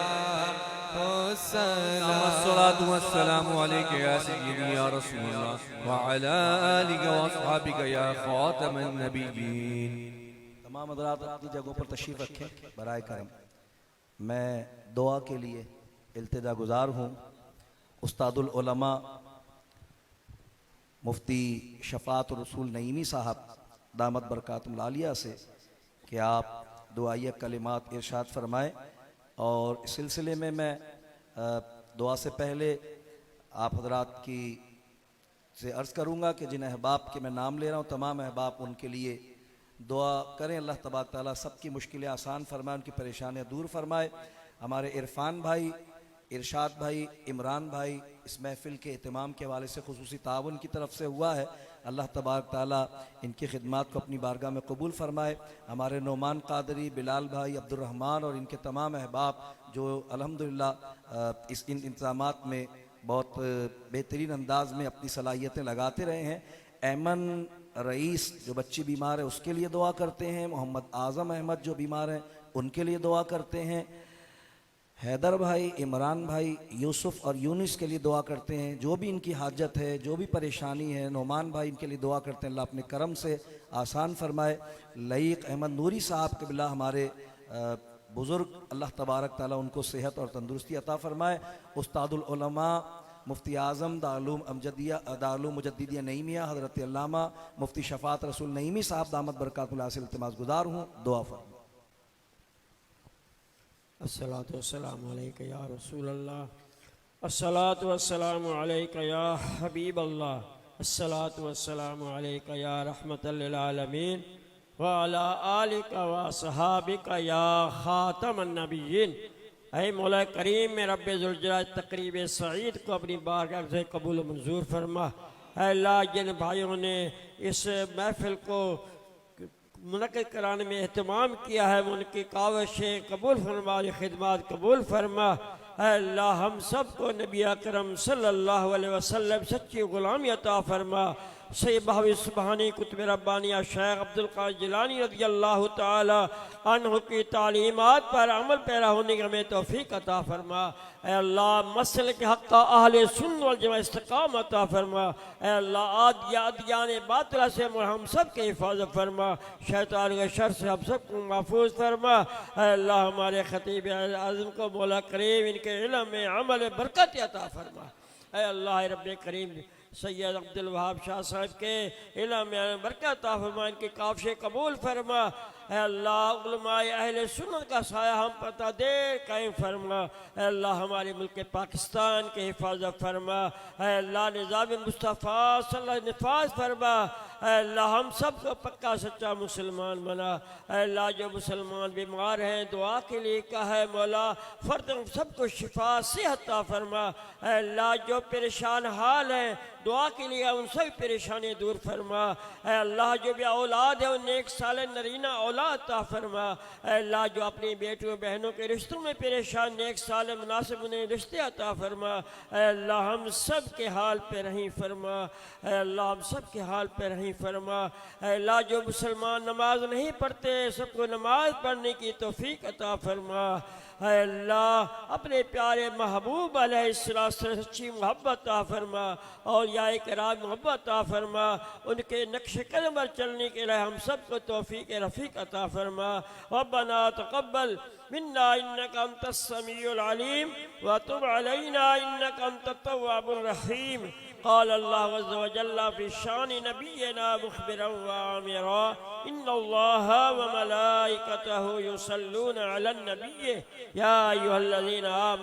हो सलाम। अस्सलातु वस्सलामु अलैका या सय्यदी या रसूलल्लाह व अला आलिका व अस्हाबिका या खातमन नबिय्यीन। तमाम हज़रात अपनी जगहों पर तशरीफ़ रखें बराए करम। मैं दुआ के लिए इल्तिजा गुजार हूँ उस्तादुल उलमा मुफ्ती शफ़ाअत रसूल नईमी साहब दामत बरकातुहुल आलिया से कि आप दुआइया कलिमात इरशाद फरमाएँ। और इस सिलसिले में मैं दुआ से पहले आप हज़रात की से अर्ज़ करूँगा कि जिन अहबाब के मैं नाम ले रहा हूँ तमाम अहबाब उनके लिए दुआ करें। अल्लाह तबारक ताला सबकी मुश्किलें आसान फरमाए, उनकी परेशानियाँ दूर फरमाए। हमारे इरफान भाई, इरशाद भाई, इमरान भाई इस महफ़िल के एहतमाम के हवाले से खुसूसी ताउन की तरफ से हुआ है। अल्लाह तबारक ताला इनकी खिदमत को अपनी बारगाह में कबूल फरमाए। हमारे नोमान कादरी, बिलाल भाई, अब्दुर्रहमान और इनके तमाम अहबाब जो अल्हम्दुलिल्लाह इस इन इंतज़ामात में बहुत बेहतरीन अंदाज में अपनी सलाहियतें लगाते रहे हैं। ऐमन रईस जो बच्ची बीमार है उसके लिए दुआ करते हैं। मोहम्मद आज़म अहमद जो बीमार हैं उनके लिए दुआ करते हैं। हैदर भाई, इमरान भाई, यूसुफ और यूनिस के लिए दुआ करते हैं। जो भी इनकी हाजत है, जो भी परेशानी है, नोमान भाई इनके लिए दुआ करते हैं अल्लाह अपने करम से आसान फरमाए। लईक अहमद नूरी साहब के बिला हमारे बुज़ुर्ग अल्लाह तबारक ताला उनको सेहत और तंदुरुस्ती अता फरमाए। उस्तादुल उलमा मुफ्ती आज़म दारुल मुजद्दिदिया नईमिया हज़रत अल्लामा मुफ्ती शफ़ाअत रसूल नईमी साहब दामत बरकातुहुल आलिया से इल्तिमास गुजार हूँ, दुआ फरमाएं। अस्सलातु वस्सलामु अलैका या रसूल अल्लाह, अस्सलातु वस्सलामु अलैका या हबीब अल्लाह, अस्सलातु वस्सलामु अलैका या रहमतल लिल आलमीन व अला आलिका व असहाबिका या खातमन नबिय्यीन। ऐ मौला करीम में रब्बे ज़ुल जलाल तकरीब सईद को अपनी बारगाह से कबूल मंजूर फरमा। ऐ अल्लाह जिन भाइयों ने इस महफिल को मुनक़िद कराने में एहतमाम किया है उनकी काविशें कबूल फरमा, खिदमत कबूल फरमा। अल्लाह हम सब को नबी अकरम सल्लल्लाहु अलैहि वसल्लम सच्ची ग़ुलामी अता फरमा। सैयद बहावी सुबहानी कुतुब रब्बानिया शेख अब्दुल कादिर जिलानी रज़ियल्लाहु ताला अन्हु की तालीमात पर अमल पैरा होने की हमें तौफीक अता फरमा। ऐ अल्लाह मसल के हक़ अहले सुन्नत वल जमाअत इस्तिक़ामत अता फरमा। ऐ अल्लाह अदियान बातिला से हम सब के हिफाजत फरमा, शैतान के शर से हम सब को महफूज फरमा। ऐ अल्लाह हमारे खतीब आज़म को मौला करीम इनके इल्म में अमल बरकत अता फरमा। ऐ अल्लाह रब्बे करीम सैयद अब्दुल वहाब शाह साहब के इल्म में बरकत अता फरमा, इनकी काविशें कबूल फरमा। ऐ अल्लाह उलमाए अहले सुन्नत का साया हम पता दे कायम फरमा। ऐ अल्लाह हमारे मुल्क पाकिस्तान के हिफाजत फरमा। ऐ अल्लाह निज़ाम मुस्तफ़ा सल्लल्लाहु अलैहि निफाज फरमा। ऐ अल्लाह हम सब को पक्का सच्चा मुसलमान बना। ऐ अल्लाह जो मुसलमान बीमार हैं दुआ के लिए कहा है मौला फ़र्द सबको शिफा सेहत अता फरमा। ऐ अल्लाह जो परेशान हाल हैं दुआ के लिए उन सभी परेशानियाँ दूर फरमा। ऐ अल्लाह जो भी औलाद है उन नेक साले नरीना औलाद अता फरमा। ऐ अल्लाह जो अपनी बेटियों बहनों के रिश्तों में परेशान नेक साले मुनासिब उन्हें रिश्ते अता फरमा। ऐ अल्लाह हम सब के हाल पे रही फरमा। ऐ अल्लाह हम सब के हाल पे रही फरमा। ऐ अल्लाह जो मुसलमान नमाज नहीं पढ़ते सबको नमाज पढ़ने की तौफीक अता फरमा। है अल्लाह अपने प्यारे महबूब अलैहिस्सलाम से सच्ची मोहब्बत अता फरमा और या कराम मोहब्बत अता फरमा। उनके नक्श कदम पर चलने के लिए हम सबको तौफीक रफ़ीक अता फरमा। रब्बना तक़ब्बल मिन्ना इन्नका अंतस समीउल अलीम व तुब अलैना इन्नका अंतत तव्वाबुर रहीम। क़ाल अल्लाहु अज़्ज़ व जल्ला फ़ी शानि नबिय्यिना मुख़बिरन व आमिरा इन्नल्लाहा व मलाइकतहु युसल्लूना अलन नबिय्य या अय्युहल्लज़ीना